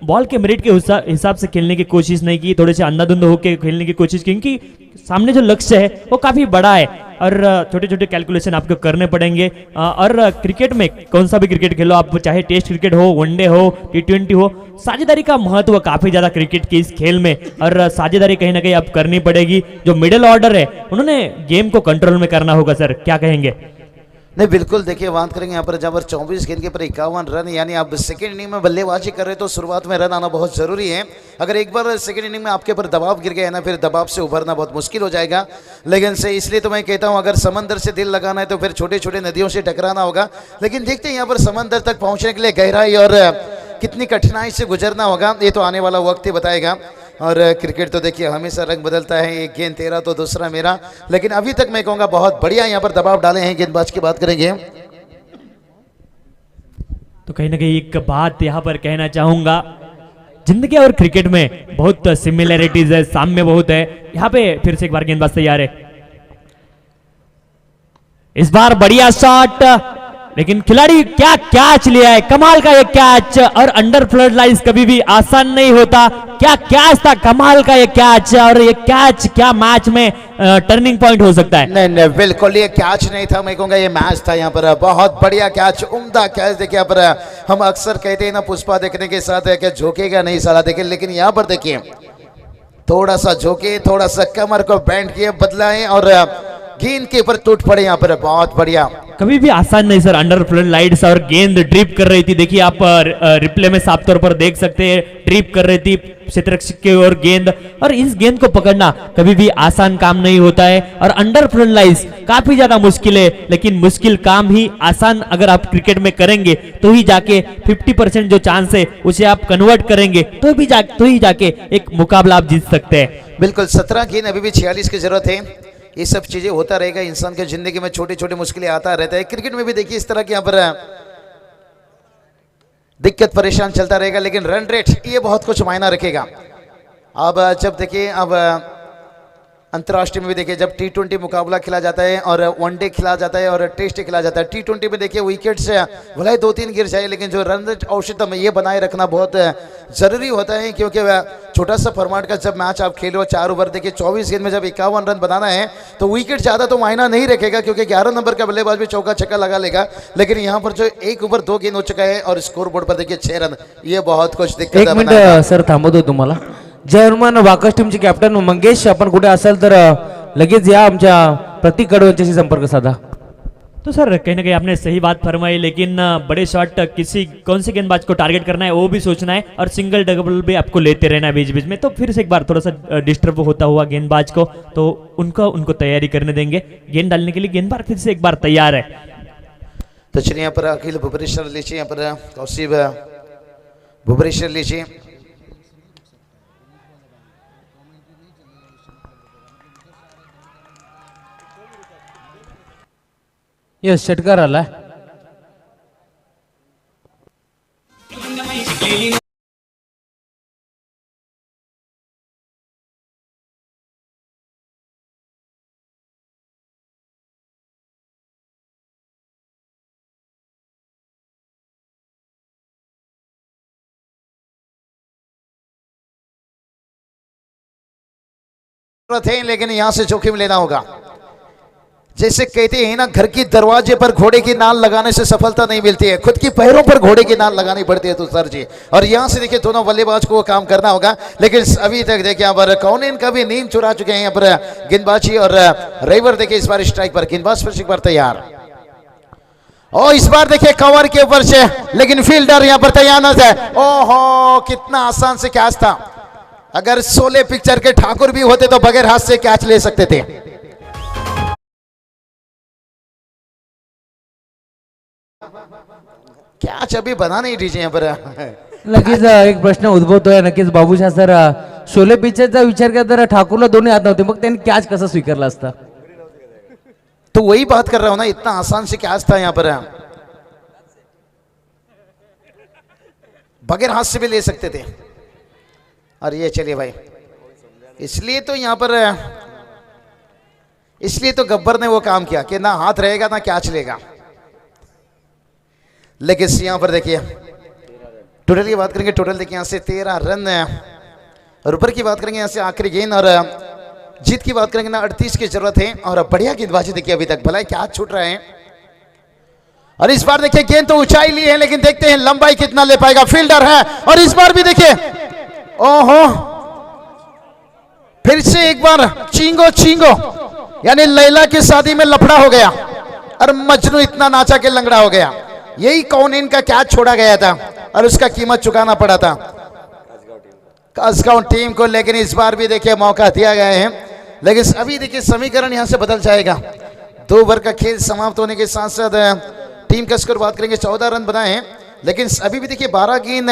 बॉल के मेरिट के हिसाब से खेलने की कोशिश नहीं की, थोड़े से अंधाधुंध होकर खेलने की कोशिश की, क्योंकि सामने जो लक्ष्य है वो काफी बड़ा है और छोटे छोटे कैलकुलेशन आपको करने पड़ेंगे। और क्रिकेट में कौन सा भी क्रिकेट खेलो आप, चाहे टेस्ट क्रिकेट हो, वनडे हो, T20 हो, साझेदारी का महत्व काफी ज्यादा क्रिकेट के इस खेल में। और साझेदारी कहीं ना कहीं अब करनी पड़ेगी। जो मिडिल ऑर्डर है उन्होंने गेम को कंट्रोल में करना होगा। सर क्या कहेंगे? नहीं बिल्कुल, देखिए बात करेंगे यहाँ पर जहाँ पर 24 गेंद के पर 51 रन, यानी आप सेकेंड इनिंग में बल्लेबाजी कर रहे तो शुरुआत में रन आना बहुत जरूरी है। अगर एक बार सेकेंड इनिंग में आपके ऊपर दबाव गिर गया है ना, फिर दबाव से उभरना बहुत मुश्किल हो जाएगा। लेकिन से इसलिए तो मैं कहता हूँ अगर समंदर से दिल लगाना है तो फिर छोटे छोटे नदियों से टकराना होगा। लेकिन देखते हैं यहाँ पर समंदर तक पहुँचने के लिए गहराई और कितनी कठिनाई से गुजरना होगा, ये तो आने वाला वक्त ही बताएगा। और क्रिकेट तो देखिए हमेशा रंग बदलता है, एक गेंद तेरा तो दूसरा मेरा, लेकिन अभी तक मैं कहूँगा बहुत बढ़िया यहाँ पर दबाव डाले हैं गेंदबाज की बात करेंगे। तो कहीं ना कहीं एक बात यहाँ पर कहना चाहूंगा, जिंदगी और क्रिकेट में बहुत सिमिलैरिटीज है, साम्य बहुत है। यहाँ पे फिर से एक बार गेंदबाज तैयार है, इस बार बढ़िया शॉट, लेकिन खिलाड़ी क्या कैच लिया है, कमाल का ये कैच। और अंडर फ्लड लाइन्स कभी भी आसान नहीं होता, क्या कैच था, कमाल का ये कैच। और ये कैच क्या मैच में टर्निंग पॉइंट हो सकता है? नहीं नहीं बिल्कुल ये कैच नहीं था, मैं कहूँगा ये मैच था। यहाँ पर बहुत बढ़िया कैच, उम्दा कैच। देखिए यहाँ पर हम अक्सर कहते हैं ना पुष्पा देखने के साथ है कि झोंकेगा नहीं साला, देखिए लेकिन यहाँ पर देखिए थोड़ा सा झोंके, थोड़ा सा कमर को बैंड किए, बदलाए और गेंद के ऊपर टूट पड़े। यहाँ पर बहुत बढ़िया, कभी भी आसान नहीं सर। अंडर फ्लड लाइट्स और गेंद ड्रिप कर रही थी, देखिए आप रिप्ले में साफ तौर पर देख सकते हैं, ड्रिप कर रही थी क्षेत्ररक्षक की ओर गेंद। और इस गेंद को पकड़ना कभी भी आसान काम नहीं होता है और अंडर फ्लड लाइन्स काफी ज्यादा मुश्किल है। लेकिन मुश्किल काम ही आसान अगर आप क्रिकेट में करेंगे तो ही जाके 50% जो चांस है उसे आप कन्वर्ट करेंगे तो ही जाके एक मुकाबला आप जीत सकते हैं। बिल्कुल 17 गेंद, अभी भी 46 की जरूरत है। ये सब चीजें होता रहेगा, इंसान की जिंदगी में छोटी छोटी मुश्किलें आता रहता है। क्रिकेट में भी देखिए इस तरह की यहाँ पर दिक्कत परेशान चलता रहेगा, लेकिन रन रेट ये बहुत कुछ मायना रखेगा। अब जब देखिए अब अंतर्राष्ट्रीय में भी देखिए जब T20 मुकाबला खेला जाता है और वनडे खेला जाता है और टेस्ट खेला जाता है, T20 में देखिए विकेट से भले 2-3 गिर जाए, लेकिन जो रन रेट औसतन ये बनाए रखना बहुत जरूरी होता है। क्योंकि छोटा सा फॉर्मेट का जब मैच आप खेलो 4 ओवर, देखिए 24 गेंद में जब 51 रन बनाना है तो विकेट ज़्यादा तो मायना नहीं रखेगा, क्योंकि 11 नंबर का बल्लेबाज भी चौका छक्का लगा लेगा। लेकिन यहाँ पर जो 1 ओवर 2 गेंद हो चुका है और स्कोर बोर्ड पर देखिए 6 रन, ये बहुत कुछ एक दिक्कत मिनिट सर थांबवतो तुम्हाला। जर्मन वाकस टीमचे कॅप्टन मंगेश, आपण कुठे असाल तर लगेच या, आमच्या प्रतीक कडू यांच्याशी संपर्क साधा। तो सर कहीं ना कहीं आपने सही बात फरमाई, लेकिन बड़े शॉट किसी कौन से गेंदबाज को टारगेट करना है वो भी सोचना है और सिंगल डबल भी आपको लेते रहना है बीच बीच में। तो फिर से एक बार थोड़ा सा डिस्टर्ब होता हुआ गेंदबाज को, तो उनको तैयारी करने देंगे। गेंद डालने के लिए गेंदबाज फिर से एक बार तैयार है। तो चलिए यहाँ पर अखिल भुवनेश्वर लीजिए, यहाँ पर कौशिक भुवनेश्वर लीजिए। यस षटकार आला। थे, लेकिन यहां से जोखिम लेना होगा। जैसे कहते हैं ना, घर की दरवाजे पर घोड़े की नाल लगाने से सफलता नहीं मिलती है, खुद की पैरों पर घोड़े की नाल लगानी पड़ती है। तो सर जी, और यहां से देखिए दोनों बल्लेबाज को काम करना होगा। लेकिन अभी तक देखिए यहाँ पर कौन का भी नींद चुरा चुके हैं यहाँ पर गेंदबाजी, और रविवर देखिए इस बार स्ट्राइक पर, गेंदबाज फिर से एक बार तैयार, और इस बार देखिए कवर के ऊपर से, लेकिन फील्डर यहाँ पर तैयार न है। ओहो, कितना आसान से कैच था। अगर 16 पिक्चर के ठाकुर भी होते तो बगैर हाथ से कैच ले सकते थे। कैच अभी बना नहीं दीजिए यहाँ पर। नक्कीच एक प्रश्न उद्भवतोय नक्कीच बाबूशा सर, शोले पिक्चरचा विचार केला तर ठाकूरला दोन्ही हात नव्हते, मग त्यांनी कॅच कसा स्वीकारला असता? तो वही बात कर रहा हूं ना, इतना आसान से कैच था यहाँ पर, बगैर हाथ से भी ले सकते थे। और ये चलिए भाई, इसलिए तो यहाँ पर, इसलिए तो गब्बर ने वो काम किया कि ना हाथ रहेगा ना कैच लेगा। लेकिन यहाँ पर देखिए टोटल की बात करेंगे, टोटल देखिए यहाँ से 13 रन, और ऊपर की बात करेंगे यहाँ से आखिरी गेंद, और जीत की बात करेंगे ना 38 की जरूरत है। और बढ़िया गेंदबाजी देखिए अभी तक, भला क्या छूट रहे हैं। और इस बार देखिए गेंद तो ऊंचाई ली है, लेकिन देखते हैं लंबाई कितना ले पाएगा, फील्डर है। और इस बार भी देखिए, ओहो, फिर से एक बार चींगो चींगो, यानी लैला की शादी में लफड़ा हो गया और मजनू इतना नाचा के लंगड़ा हो गया। यही कौन इनका कैच छोड़ा गया था और उसका कीमत चुकाना पड़ा था कासगांव टीम को। लेकिन इस बार भी देखिए मौका दिया गया है, लेकिन अभी देखिए समीकरण यहां से बदल जाएगा। 2 ओवर का खेल समाप्त होने के साथ साथ टीम का स्कोर बात करेंगे, 14 रन बनाए हैं, लेकिन अभी भी देखिए 12 गेंद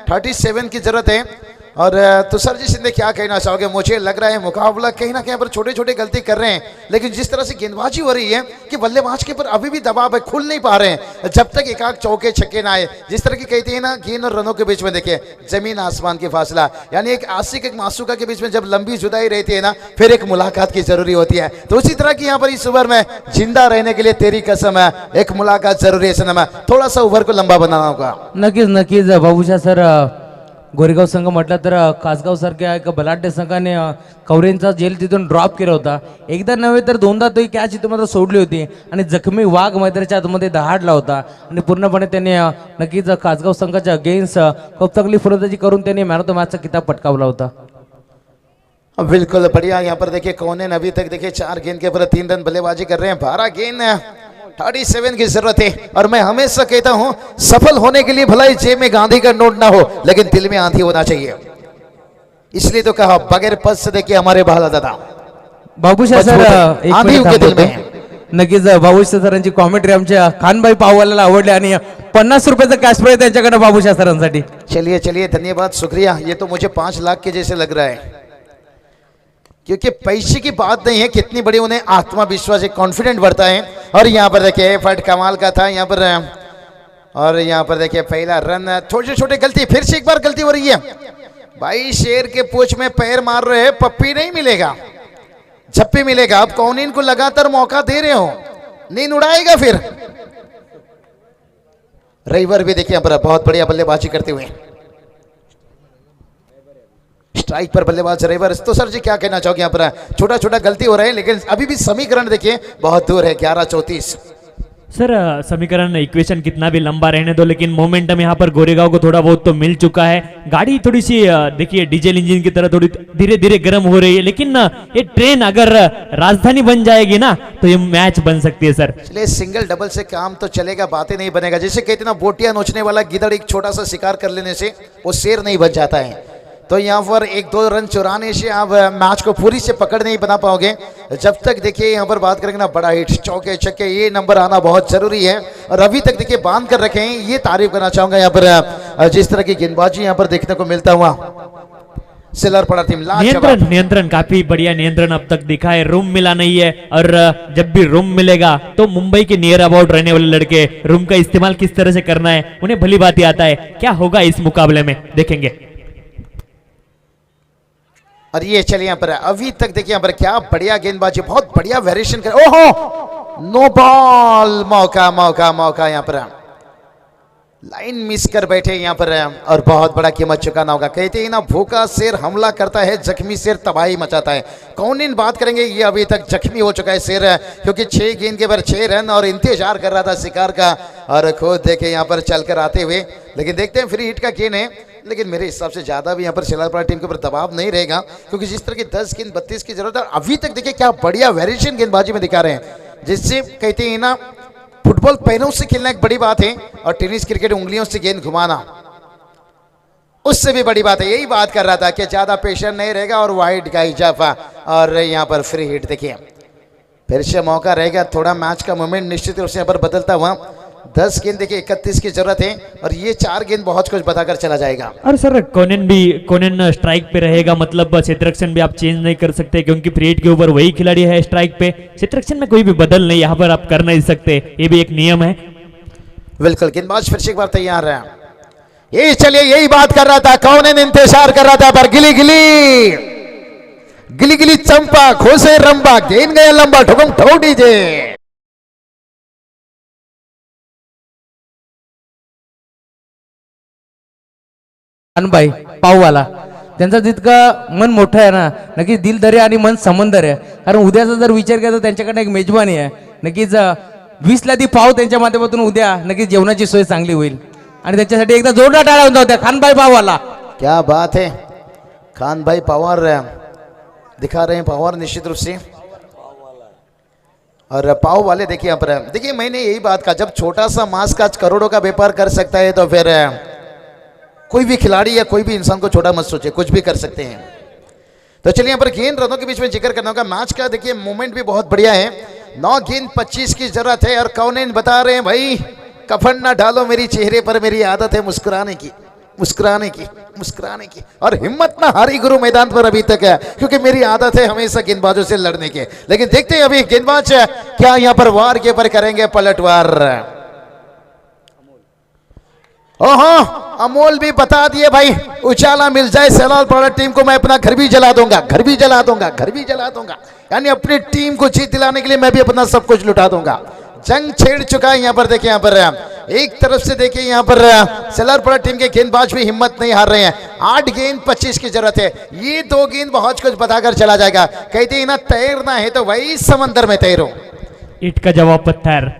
37 की जरूरत है। और तुषार जी सिंधे क्या कहना चाहोगे? मुझे लग रहा है मुकाबला कहीं ना कहीं पर छोटे छोटे गलती कर रहे हैं, लेकिन जिस तरह से गेंदबाजी हो रही है कि बल्लेबाज के ऊपर अभी भी दबाव है, खुल नहीं पा रहे हैं जब तक एकाक चौके छक्के ना आए। जिस तरह की कहते हैं ना, गेंद और रनों के बीच में देखिए जमीन आसमान की फासला, यानी एक आशिक एक मासूका के बीच में जब लंबी जुदाई रहती है ना, फिर एक मुलाकात की जरूरी होती है। तो उसी तरह की यहाँ पर इस ओवर में जिंदा रहने के लिए तेरी कसम है, एक मुलाकात जरूरी है सनम, थोड़ा सा ओवर को लंबा बनाना होगा। नक्कीच नक्कीच बाबूशा सर, गोरेगाव संघ म्हटलं तर कासगाव सारख्या एका बलाढ्य संघाने कवरेंचा जेल तिथून ड्रॉप केला होता। एकदा नव्हे तर दोनदा तो कॅच इथं मात्र सोडली होती आणि जखमी वाघ मैदानाच्या आतमध्ये दहाडला होता आणि पूर्णपणे त्यांनी नक्कीच कासगाव संघाच्या अगेन्स्ट खूप चांगली फलंदाजी करून त्यांनी मॅन ऑफ द मॅचचा किताब पटकावला होता। बिल्कुल बढ़िया। यहाँ पर देखिए कौन अभी तक देखिए 4 गेंद के ऊपर 3 रन बल्लेबाजी कर रहे हैं। 12 गेंद 37 की जरूरत है। और मैं हमेशा कहता हूं, सफल होने के लिए भला ही जेब में गांधी का नोट ना हो, लेकिन दिल में आंधी होना चाहिए। इसलिए तो कहा बगैर पद से देखिए हमारे बहाला दादा बाबूशा सर, एक आंधी मिनिट उनके दिल थांबतो. में। नक्कीच बाबूशा सरांची कॉमेंट्री आमच्या खानबाई पाववाल्याला आवडली आणि 50 रुपयाचा कॅश प्राइज त्यांच्याकडे बाबूशा सरांसाठी। चलिए चलिए, धन्यवाद, शुक्रिया। ये तो मुझे 5 लाख के जैसे लग रहा है, क्योंकि पैसे की बात नहीं है, कितनी बड़ी उन्हें आत्मविश्वास एक कॉन्फिडेंट बढ़ता है। और यहाँ पर देखिए एफर्ट कमाल का था यहाँ पर। और यहाँ पर देखिए पहला रन, छोटे छोटे गलती, फिर से एक बार गलती हो रही है भाई। शेर के पूंछ में पैर मार रहे हैं, पप्पी नहीं मिलेगा, झप्पी मिलेगा। अब कौन इनको लगातार मौका दे रहे हो, नींद उड़ाएगा फिर। रविवर भी देखिए यहाँ पर बहुत बढ़िया बल्लेबाजी करते हुए, स्ट्राइक पर बल्लेबाज रविवर। तो सर जी क्या कहना चाहोगे? यहाँ पर छोटा छोटा गलती हो रहा है, लेकिन अभी भी समीकरण देखिए बहुत दूर है, 11-34। सर समीकरण इक्वेशन कितना भी लंबा रहने दो, लेकिन मोमेंटम यहाँ पर गोरेगांव को थोड़ा बहुत तो मिल चुका है। गाड़ी थोड़ी सी देखिए डीजल इंजन की तरह थोड़ी धीरे धीरे गर्म हो रही है, लेकिन ये ट्रेन अगर राजधानी बन जाएगी ना तो ये मैच बन सकती है सर। इसलिए सिंगल डबल से काम तो चलेगा, बातें नहीं बनेगा। जैसे कहते ना, बोटियां नोचने वाला गिदड़ एक छोटा सा शिकार कर लेने से वो शेर नहीं बन जाता है। तो यहाँ पर 1-2 रन चुराने से आप मैच को पूरी से पकड़ नहीं बना पाओगे। जब तक देखिए यहाँ पर बात करेंगे ना, बड़ा हिट, चौके छक्के, ये नंबर आना बहुत जरूरी है। और अभी तक देखिए बांध कर रखे हैं, ये तारीफ करना चाहूंगा यहाँ पर जिस तरह की गेंदबाजी यहाँ पर देखने को मिलता हुआ। सिलर पड़ा टीम नियंत्रण काफी बढ़िया नियंत्रण अब तक दिखा है। रूम मिला नहीं है, और जब भी रूम मिलेगा तो मुंबई के नियर अबाउट रहने वाले लड़के रूम का इस्तेमाल किस तरह से करना है उन्हें भली बात ही आता है। क्या होगा इस मुकाबले में देखेंगे। और ये चलिए यहाँ पर अभी तक देखिए यहाँ पर क्या बढ़िया गेंदबाजी, बहुत बढ़िया वेरिएशन कर। ओहो, नो बॉल, मौका मौका मौका यहाँ पर। लाइन मिस कर बैठे यहाँ पर और बहुत बड़ा कीमत चुकाना होगा। कहते हैं ना, भूखा शेर हमला करता है, जख्मी शेर तबाही मचाता है। कौन इन बात करेंगे, ये अभी तक जख्मी हो चुका है शेर, क्योंकि 6 गेंद के पर 6 रन और इंतजार कर रहा था शिकार का, और खुद देखे यहाँ पर चलकर आते हुए। लेकिन देखते हैं, फ्री हिट का गेंद है, लेकिन मेरे हिसाब से ज़्यादा भी यहाँ पर सिलारपाड़ा टीम के ऊपर दबाव नहीं रहेगा, क्योंकि जिस तरह की 10 गेंद 32 की जरूरत है। अभी तक देखिए क्या बढ़िया वेरिएशन गेंदबाजी में दिखा रहे हैं, जिससे कहते हैं ना, फुटबॉल पैरों से खेलना एक बड़ी बात है और टेनिस क्रिकेट उंगलियों से गेंद घुमाना उससे भी बड़ी बात है। यही बात कर रहा था कि ज्यादा प्रेशर नहीं रहेगा और वाइड का इजाफा, और यहाँ पर फ्री हिट देखिए फिर से मौका रहेगा। थोड़ा मैच का मोमेंट निश्चित रूप से यहाँ पर बदलता हुआ। 10 गेंद देखिए 31 की जरूरत है और ये 4 गेंद बहुत कुछ बताकर चला जाएगा। और सर कोनेन स्ट्राइक पे रहेगा, मतलब क्षेत्ररक्षण भी आप चेंज नहीं कर सकते, क्योंकि फ्री हिट के ऊपर वही खिलाड़ी है स्ट्राइक पे। क्षेत्ररक्षण में कोई भी बदल नहीं यहाँ पर आप कर नहीं सकते, ये भी एक नियम है। बिल्कुल, गेंदबाज फिर से एक बार तैयार है। ये चलिए, यही बात कर रहा था, कौन इंतजार कर रहा था, पर गिली गिली गिली गिली चंपा खोसे रंबा, गेंद गया लंबा, ठुकम ठोक दीजिए। भाई पाववाला त्यांचा जितका मन मोठं आहे ना, नक्कीच दिलदरी आणि मन समंदर आहे. कारण उद्याचा जर विचार केला तर त्यांच्याकडे एक मेजबानी आहे. नक्कीच 20 ला ती पाव त्यांच्या माध्यमातून उद्या नक्कीच जेवणाची सोय चांगली होईल आणि त्याच्यासाठी एकदा जोरदार टाळ्या होऊन जाऊ खानभाई पाववाला. क्या बात है, खान भाई पावर दिखा रहे हैं, पावर निश्चित रूप से। और पाव वाले देखिए यहाँ पर, देखिए मैंने यही बात कहा, जब छोटा सा मांस का करोड़ों का व्यापार कर सकता है तो फिर कोई भी खिलाड़ी या कोई भी इंसान को छोटा मत सोचे, कुछ भी कर सकते हैं। तो चलिए यहाँ पर गेंद रनों के बीच में जिक्र करना होगा मैच का। देखिए मोमेंट भी बहुत बढ़िया है, 9 गेंद 25 की जरूरत है और कौन बता रहे हैं भाई, कफन ना डालो मेरी चेहरे पर, मेरी आदत है मुस्कुराने की मुस्कुराने की मुस्कुराने की, और हिम्मत ना हारी गुरु मैदान पर अभी तक है, क्योंकि मेरी आदत है हमेशा गेंदबाजों से लड़ने के। लेकिन देखते हैं अभी गेंदबाज क्या यहाँ पर वार के पर करेंगे, पलटवार। ओहो, अमोल भी बता दिए भाई, उजाला मिल जाए सिलारपाड़ा टीम को, मैं अपना घर भी जला दूंगा, घर भी जला दूंगा, घर भी जला दूंगा। यानी अपनी टीम को जीत दिलाने के लिए मैं भी अपना सब कुछ लुटा दूंगा। जंग छेड़ चुका है यहाँ पर। देखिए यहाँ पर एक तरफ से देखिए यहाँ पर सिलारपाड़ा टीम के गेंदबाज भी हिम्मत नहीं हार रहे हैं। 8 गेंद 25 की जरूरत है, ये 2 गेंद बहुत कुछ बताकर चला जाएगा। कहते हैं ना, तैरना है तो वही समंदर में तैरो। ईट का जवाब पत्थर।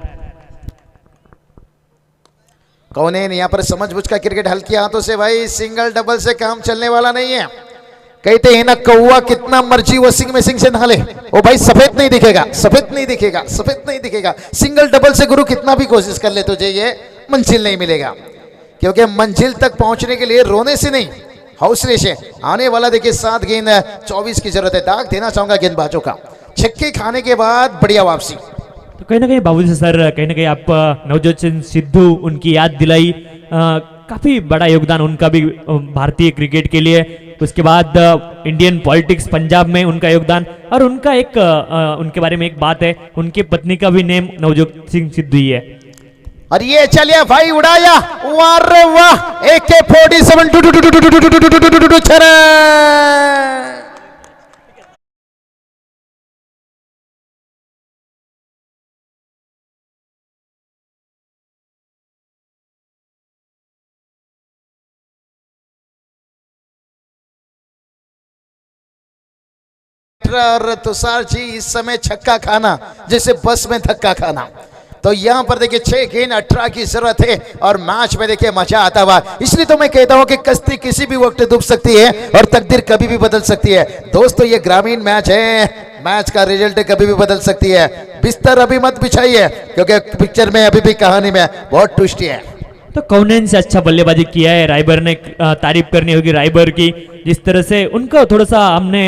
कौन है यहाँ पर समझबूझ का क्रिकेट हल्के हाथों से, भाई सिंगल डबल से काम चलने वाला नहीं है। कहते हैं ना, कौवा कितना मर्जी वॉशिंग मशीन से नहा ले, वो भाई सफेद नहीं दिखेगा, सफेद नहीं दिखेगा, सफेद नहीं दिखेगा। सिंगल डबल से गुरु कितना भी कोशिश कर ले, तुझे ये मंजिल नहीं मिलेगा, क्योंकि मंजिल तक पहुंचने के लिए रोने से नहीं, हौसले से आने वाला। देखिए 7 गेंद 24 की जरूरत है। दाग देना चाहूंगा गेंदबाजों का, छक्के खाने के बाद बढ़िया वापसी। तो कहीं ना कहीं बाबूजी सर, कहीं ना कहीं आप नवजोत सिंह सिद्धू, उनकी याद दिलाई, काफी बड़ा योगदान उनका भी भारतीय क्रिकेट के लिए। उसके बाद इंडियन पॉलिटिक्स पंजाब में उनका योगदान, और उनका एक उनके बारे में एक बात है, उनकी पत्नी का भी नेम नवजोत सिंह सिद्धू ही है। और ये चलिए भाई, उड़ाया, वाह वाह, AK-47 और तुषार जी इस समय छक्का खाना जैसे बस में धक्का खाना। तो यहाँ पर देखिए 6 गेंद 18 की जरूरत है और मैच में देखिए मजा आता हुआ। इसलिए तो मैं कहता हूँ कि कश्ती किसी भी वक्त डूब सकती है और तकदीर कभी भी बदल सकती है। दोस्तों ये ग्रामीण मैच है, मैच का रिजल्ट कभी भी बदल सकती है। बिस्तर अभी मत बिछाइए, क्योंकि पिक्चर में अभी भी कहानी में बहुत ट्विस्ट है। तो कौन से अच्छा बल्लेबाजी किया है, रायबर ने तारीफ करनी होगी रायबर की, जिस तरह से उनको थोड़ा सा हमने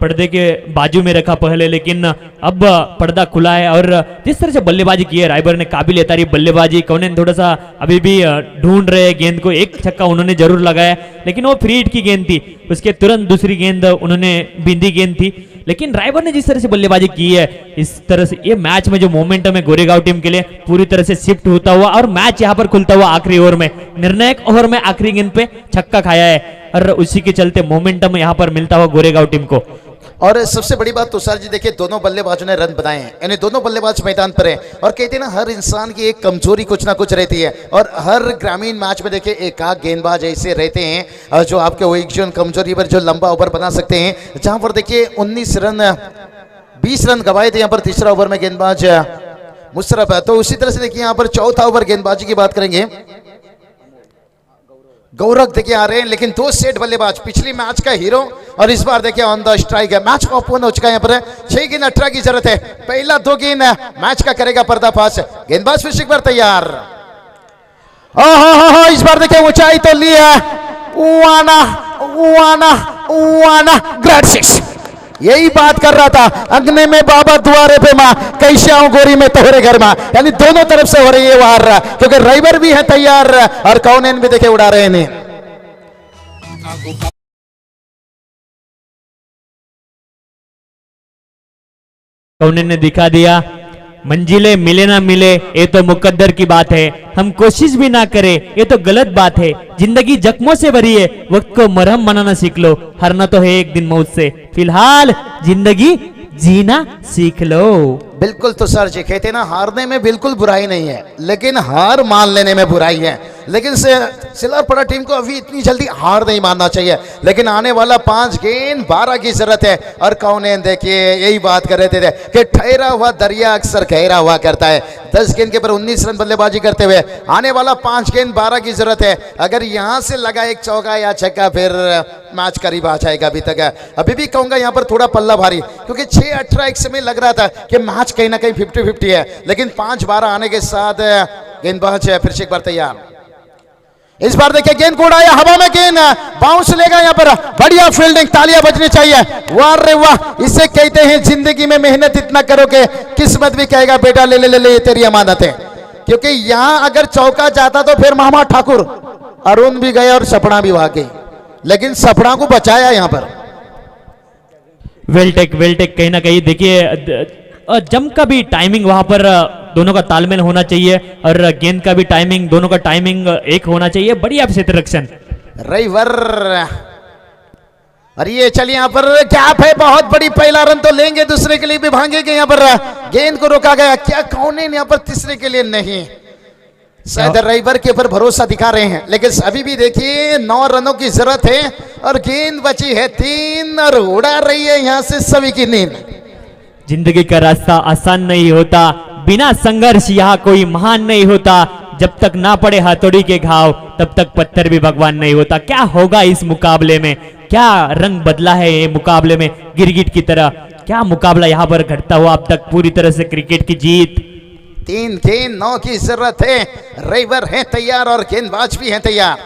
पर्दे के बाजू में रखा पहले, लेकिन अब पर्दा खुला है। और जिस तरह से बल्लेबाजी की है रायबर ने, काबिल तारीफ बल्लेबाजी। कौन थोड़ा सा अभी भी ढूंढ रहे गेंद को, एक छक्का उन्होंने जरूर लगाया, लेकिन वो फ्री हिट की गेंद थी, उसके तुरंत दूसरी गेंद उन्होंने बिंदी गेंद थी। लेकिन रायबर ने जिस तरह से बल्लेबाजी की है, इस तरह से ये मैच में जो मोमेंटम है गोरेगांव टीम के लिए पूरी तरह से शिफ्ट होता हुआ, और मैच यहाँ पर खुलता हुआ आखिरी ओवर में, निर्णायक ओवर में आखिरी गेंद पे छक्का खाया है, और उसी के चलते मोमेंटम यहाँ पर मिलता हुआ गोरेगांव टीम को। और सबसे बड़ी बात तुषार जी देखिए दोनों बल्लेबाजों ने रन बनाए हैं, यानी दोनों बल्लेबाज मैदान पर हैं। और कहते हैं ना हर इंसान की एक कमजोरी कुछ ना कुछ रहती है, और हर ग्रामीण मैच में देखिए एक आध गेंदबाज ऐसे रहते हैं जो आपके वीक जोन कमजोरी पर जो लंबा ओवर बना सकते हैं। जहां पर देखिए 19 रन 20 रन गवाए थे यहाँ पर तीसरा ओवर में गेंदबाज मुशर्रफ है। तो उसी तरह से देखिए यहाँ पर चौथा ओवर गेंदबाजी की बात करेंगे, गौरव देखिए आ रहे हैं, लेकिन 2 सेट बल्लेबाज पिछली मैच का हीरो और इस बार देखिए ऑन द स्ट्राइक है। मैच का ओपन हो चुका है यहाँ पर 6 गेंद 18 की जरूरत है। पहला 2 गेंद मैच का करेगा पर्दाफाश। गेंदबाज फिर से एक बार तैयार। इस बार देखिए ऊंचाई तो ली है, वाना वाना वाना ग्रेट 6। यही बात कर रहा था, अग्नि में बाबा द्वारे पे माँ, कैसे आऊं गोरी में तोहरे घर में, यानी दोनों तरफ से हो रही है वार, क्योंकि ड्राइवर भी है तैयार और कौनेन भी देखे उड़ा रहे हैं। कौनेन ने दिखा दिया, मंजिले मिले ना मिले ये तो मुकद्दर की बात है, हम कोशिश भी ना करें ये तो गलत बात है। जिंदगी जख्मों से भरी है, वक्त को मरहम बनाना सीख लो, हारना तो है एक दिन मौत से, फिलहाल जिंदगी जीना सीख लो। बिल्कुल तुषार जी कहते ना हारने में बिल्कुल बुराई नहीं है, लेकिन हार मान लेने में बुराई है। लेकिन सिलारपड़ा टीम को अभी इतनी जल्दी हार नहीं मानना चाहिए, लेकिन आने वाला 5 गेंद 12 की जरूरत है। और कौनेन देखिए यही बात कर रहे थे कि ठहरा हुआ दरिया अक्सर गहरा हुआ करता है। 10 गेंद के ऊपर 19 रन बल्लेबाजी करते हुए आने वाला 5 गेंद 12 की जरूरत है। अगर यहां से लगा एक चौका या छक्का फिर मैच करीब आ जाएगा। अभी भी कहूंगा यहाँ पर थोड़ा पल्ला भारी, क्योंकि 6-18 एक समय लग रहा था कि मैच कहीं ना कहीं 50-50 है, लेकिन 5-12 आने के साथ गेंदबाज फिर से एक बार तैयार। इस बार देखिए गेंद को उड़ाया हवा में, गेंद बाउंस लेगा यहाँ पर, बढ़िया फील्डिंग, तालियां बजनी चाहिए। वाह रे वाह, इसे कहते हैं जिंदगी में मेहनत इतना करोगे किस्मत भी कहेगा बेटा ले ले ले ले तेरी अमानत है। क्योंकि यहां अगर चौका जाता तो फिर मामा ठाकुर अरुण भी गए और सपना भी भागे, लेकिन सपना को बचाया यहाँ पर। वेलटेक कहीं ना कहीं देखिए जम का भी टाइमिंग वहां पर दोनों का तालमेल होना चाहिए, और गेंद का भी टाइमिंग, दोनों का टाइमिंग एक होना चाहिए। बढ़िया क्षेत्ररक्षण रईवर, अरे ये चलिए यहाँ पर गैप है बहुत बड़ी, पहला रन तो लेंगे, दूसरे के लिए भी भागेंगे। यहाँ पर गेंद को रोका गया, क्या कौनेन यहाँ पर तीसरे के लिए नहीं, शायद रईवर के ऊपर भरोसा दिखा रहे हैं। लेकिन अभी भी देखिए 9 रनों की जरूरत है और गेंद बची है 3 और उड़ा रही है यहाँ से सभी की नींद। जिंदगी का रास्ता आसान नहीं होता, बिना संघर्ष यहाँ कोई महान नहीं होता, जब तक ना पड़े हथौड़ी के घाव तब तक पत्थर भी भगवान नहीं होता। क्या होगा इस मुकाबले में, क्या रंग बदला है ये मुकाबले में गिरगिट की तरह, क्या मुकाबला यहाँ पर घटता हुआ अब तक पूरी तरह से क्रिकेट की जीत। 3 गेंद 9 की जरूरत है, रईवर है तैयार और गेंदबाज भी है तैयार।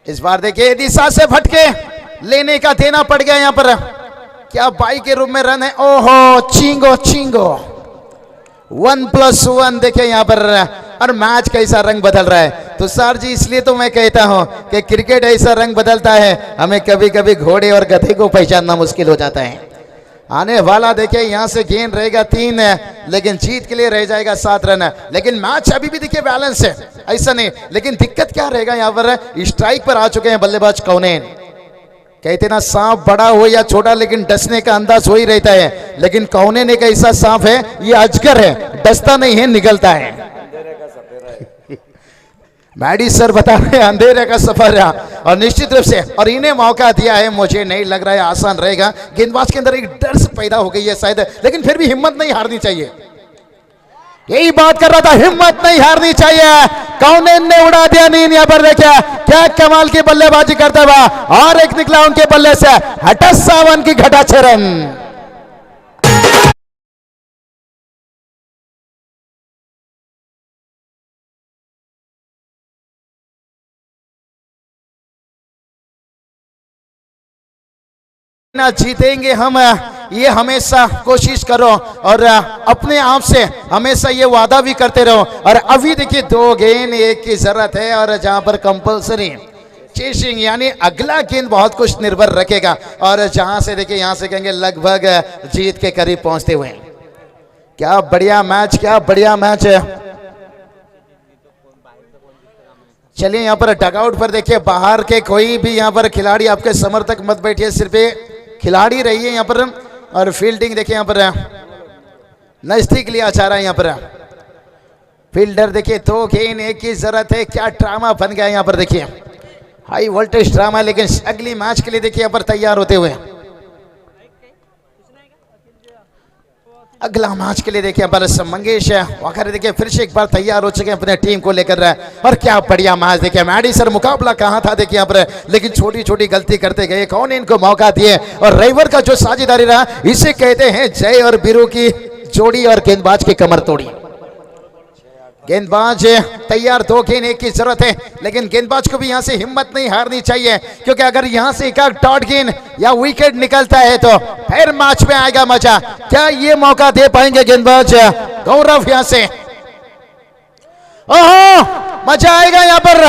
इस बार देखिए दिशा से भटके लेने का देना पड़ गया यहाँ पर, क्या 22 के रूप में रन है। ओहो चिंगो 1+1 देखिए यहाँ पर, और मैच कैसा रंग बदल रहा है। तो सर जी इसलिए तो मैं कहता हूं कि क्रिकेट ऐसा रंग बदलता है, हमें कभी कभी घोड़े और गधे को पहचानना मुश्किल हो जाता है। आने वाला देखिए यहां से गेंद रहेगा 3, लेकिन जीत के लिए रह जाएगा 7 रन। लेकिन मैच अभी भी देखिए बैलेंस है, ऐसा नहीं। लेकिन दिक्कत क्या रहेगा यहाँ पर, स्ट्राइक पर आ चुके हैं बल्लेबाज कौनेन। कहते ना सांप बड़ा हो या छोटा, लेकिन डसने का अंदाज हो ही रहता है। लेकिन कौनेन एक ऐसा सांप है, ये अजगर है, डसता नहीं है निगलता है। मैडी सर बता रहे हैं अंधेरे का सफर है, और निश्चित रूप से और इन्हें मौका दिया है, मुझे नहीं लग रहा है आसान रहेगा। गेंदबाज के अंदर एक डर से पैदा हो गई है शायद, लेकिन फिर भी हिम्मत नहीं हारनी चाहिए। यही बात कर रहा था, हिम्मत नहीं हारनी चाहिए। कौनेन ने उड़ा दिया नींद, यहाँ पर देखिए क्या कमाल की बल्लेबाजी करता हुआ, और एक निकला उनके बल्ले से 58 की घटा 6 रन। ना जीतेंगे हम, ये हमेशा कोशिश करो और अपने आप से हमेशा ये वादा भी करते रहो। और अभी देखिए 2 गेंद 1 की जरूरत है, और जहां पर कंपल्सरी चेसिंग यानी अगला गेंद बहुत कुछ निर्भर रखेगा। और जहां से देखिए यहां से कहेंगे लगभग जीत के करीब पहुंचते हुए। क्या बढ़िया मैच, क्या बढ़िया मैच है। चलिए यहाँ पर डगआउट पर देखिए बाहर के कोई भी यहाँ पर खिलाड़ी आपके समर्थक मत बैठिए, सिर्फ खिलाड़ी रही है यहाँ पर। और फील्डिंग देखिए यहाँ पर नजदीक लिया जा रहा है यहाँ पर। फील्डर देखिए 2 गेंद 1 की जरूरत है। क्या ड्रामा बन गया यहाँ पर देखिए, हाई वोल्टेज ड्रामा। लेकिन अगली मैच के लिए देखिए यहाँ पर तैयार होते हुए, अगला मैच के लिए देखिए यहाँ पर मंगेश वगैरह देखिए फिर से एक बार तैयार हो चुके हैं अपने टीम को लेकर। और क्या बढ़िया मैच देखिए। मैडी सर मुकाबला कहाँ था देखिए यहाँ पर, लेकिन छोटी छोटी गलती करते गए, कौन इनको मौका दिए। और रविवार का जो साझेदारी रहा, इसे कहते हैं जय और बीरू की जोड़ी और गेंदबाज की कमर तोड़ी। गेंदबाज तैयार, 2 गेंद 1 की जरूरत है। लेकिन गेंदबाज को भी यहां से हिम्मत नहीं हारनी चाहिए, क्योंकि अगर यहां से एक डॉट गेंद या विकेट निकलता है तो फिर मैच में आएगा मजा। क्या ये मौका दे पाएंगे गेंदबाज गौरव यहां से? ओहो, मजा आएगा यहाँ पर।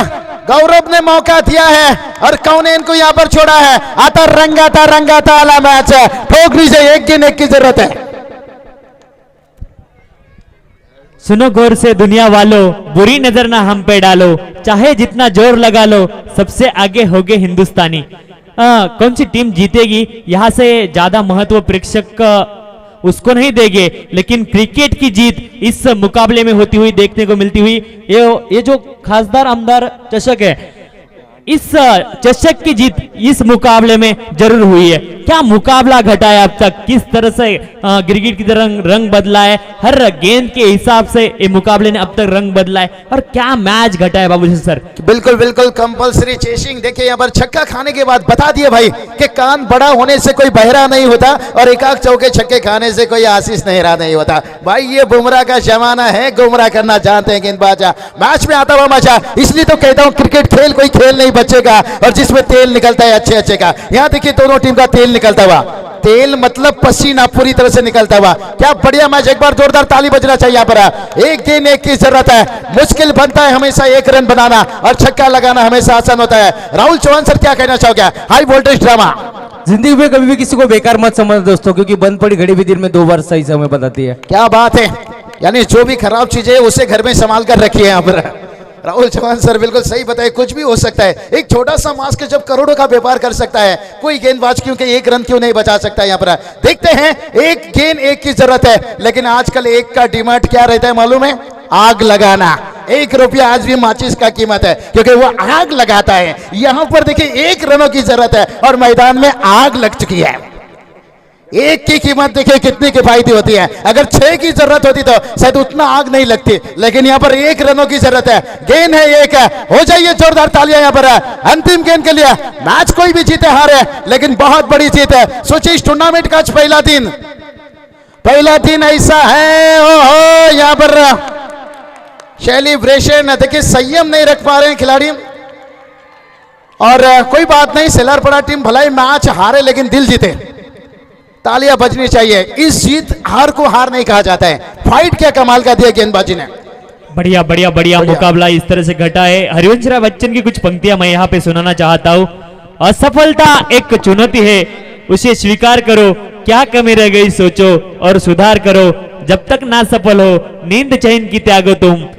गौरव ने मौका दिया है और कौन इनको यहाँ पर छोड़ा है। आता रंगाता वाला मैच है। ठोकरी से 1 गेंद 1 की जरूरत है। सुनो गौर से दुनिया वालों, बुरी नजर ना हम पे डालो, चाहे जितना जोर लगा लो, सबसे आगे होगे हिंदुस्तानी। कौन सी टीम जीतेगी यहाँ से ज्यादा महत्व प्रेक्षक उसको नहीं देंगे, लेकिन क्रिकेट की जीत इस मुकाबले में होती हुई देखने को मिलती हुई। ये जो खासदार आमदार चषक है, इस चषक की जीत इस मुकाबले में जरूर हुई है। क्या मुकाबला घटा है अब तक, किस तरह से क्रिकेट की तरह रंग बदला है, हर गेंद के हिसाब से ये मुकाबले ने अब तक रंग बदला है। और क्या मैच घटा है बाबू सर। बिल्कुल बिल्कुल कंपलसरी चेसिंग। देखिए यहाँ पर छक्का खाने के बाद बता दिए भाई कि कान बड़ा होने से कोई बहरा नहीं होता और एकाक चौके छक्के खाने से कोई आशीष नहरा नहीं होता। भाई ये बुमराह का जमाना है, गुमराह करना जानते हैं गेंदबाज। मैच में आता हुआ मजा, इसलिए तो कहता हूँ क्रिकेट खेल कोई खेल नहीं बचेगा और जिसमें तेल निकलता है अच्छे अच्छे का। यहाँ देखिए दोनों टीम का तेल निकलता हुआ, तेल मतलब पसीना पूरी तरह से निकलता हुआ। क्या बढ़िया मैच, एक बार जोरदार ताली बजना चाहिए यहाँ पर। 1 गेंद 1 की जरूरत है। मुश्किल बनता है हमेशा 1 रन बनाना और छक्का लगाना हमेशा आसान होता है। राहुल चौहान सर क्या कहना चाहोगे? हाई वोल्टेज ड्रामा। जिंदगी में कभी भी किसी को बेकार मत समझ दोस्तों, क्योंकि बंद पड़ी घड़ी भी दिन में 2 बार सही समय बताती है। क्या बात है, यानी जो भी खराब चीजें है उसे घर में संभाल कर रखिए यहाँ पर। राहुल चौहान सर बिल्कुल सही बताए, कुछ भी हो सकता है। एक छोटा सा मास्क जब करोड़ों का व्यापार कर सकता है, कोई गेंदबाज क्योंकि 1 रन क्यों नहीं बचा सकता यहाँ पर। देखते हैं, 1 गेंद 1 की जरूरत है। लेकिन आजकल 1 का डिमांड क्या रहता है मालूम है? आग लगाना। 1 रुपया आज भी माचिस का कीमत है, क्योंकि वो आग लगाता है। यहाँ पर देखिए 1 रनों की जरूरत है और मैदान में आग लग चुकी है। 1 की कीमत देखिए कितनी किफायती होती है। अगर 6 की जरूरत होती तो शायद उतना आग नहीं लगती, लेकिन यहाँ पर 1 रनों की जरूरत है। गेंद है 1 है, हो जाइए जोरदार तालियां यहाँ पर अंतिम गेंद के लिए। मैच कोई भी जीते हारे, लेकिन बहुत बड़ी जीत है। सोचिए इस टूर्नामेंट का आज पहला दिन ऐसा है। ओहो, यहाँ पर सेलिब्रेशन देखिए, संयम नहीं रख पा रहे हैं खिलाड़ी। और कोई बात नहीं, सेलारपड़ा टीम भलाई मैच हारे लेकिन दिल जीते। तालियां बजनी चाहिए। इस जीत हार को हार नहीं कहा जाता है। फाइट क्या कमाल का दिया गेंदबाजी ने। बढ़िया बढ़िया बढ़िया मुकाबला इस तरह से घटा है। हरिवंश राय बच्चन की कुछ पंक्तियां मैं यहाँ पे सुनाना चाहता हूँ। असफलता एक चुनौती है, उसे स्वीकार करो, क्या कमी रह गई सोचो और सुधार करो। जब तक ना सफल हो, नींद चैन की त्यागो तुम।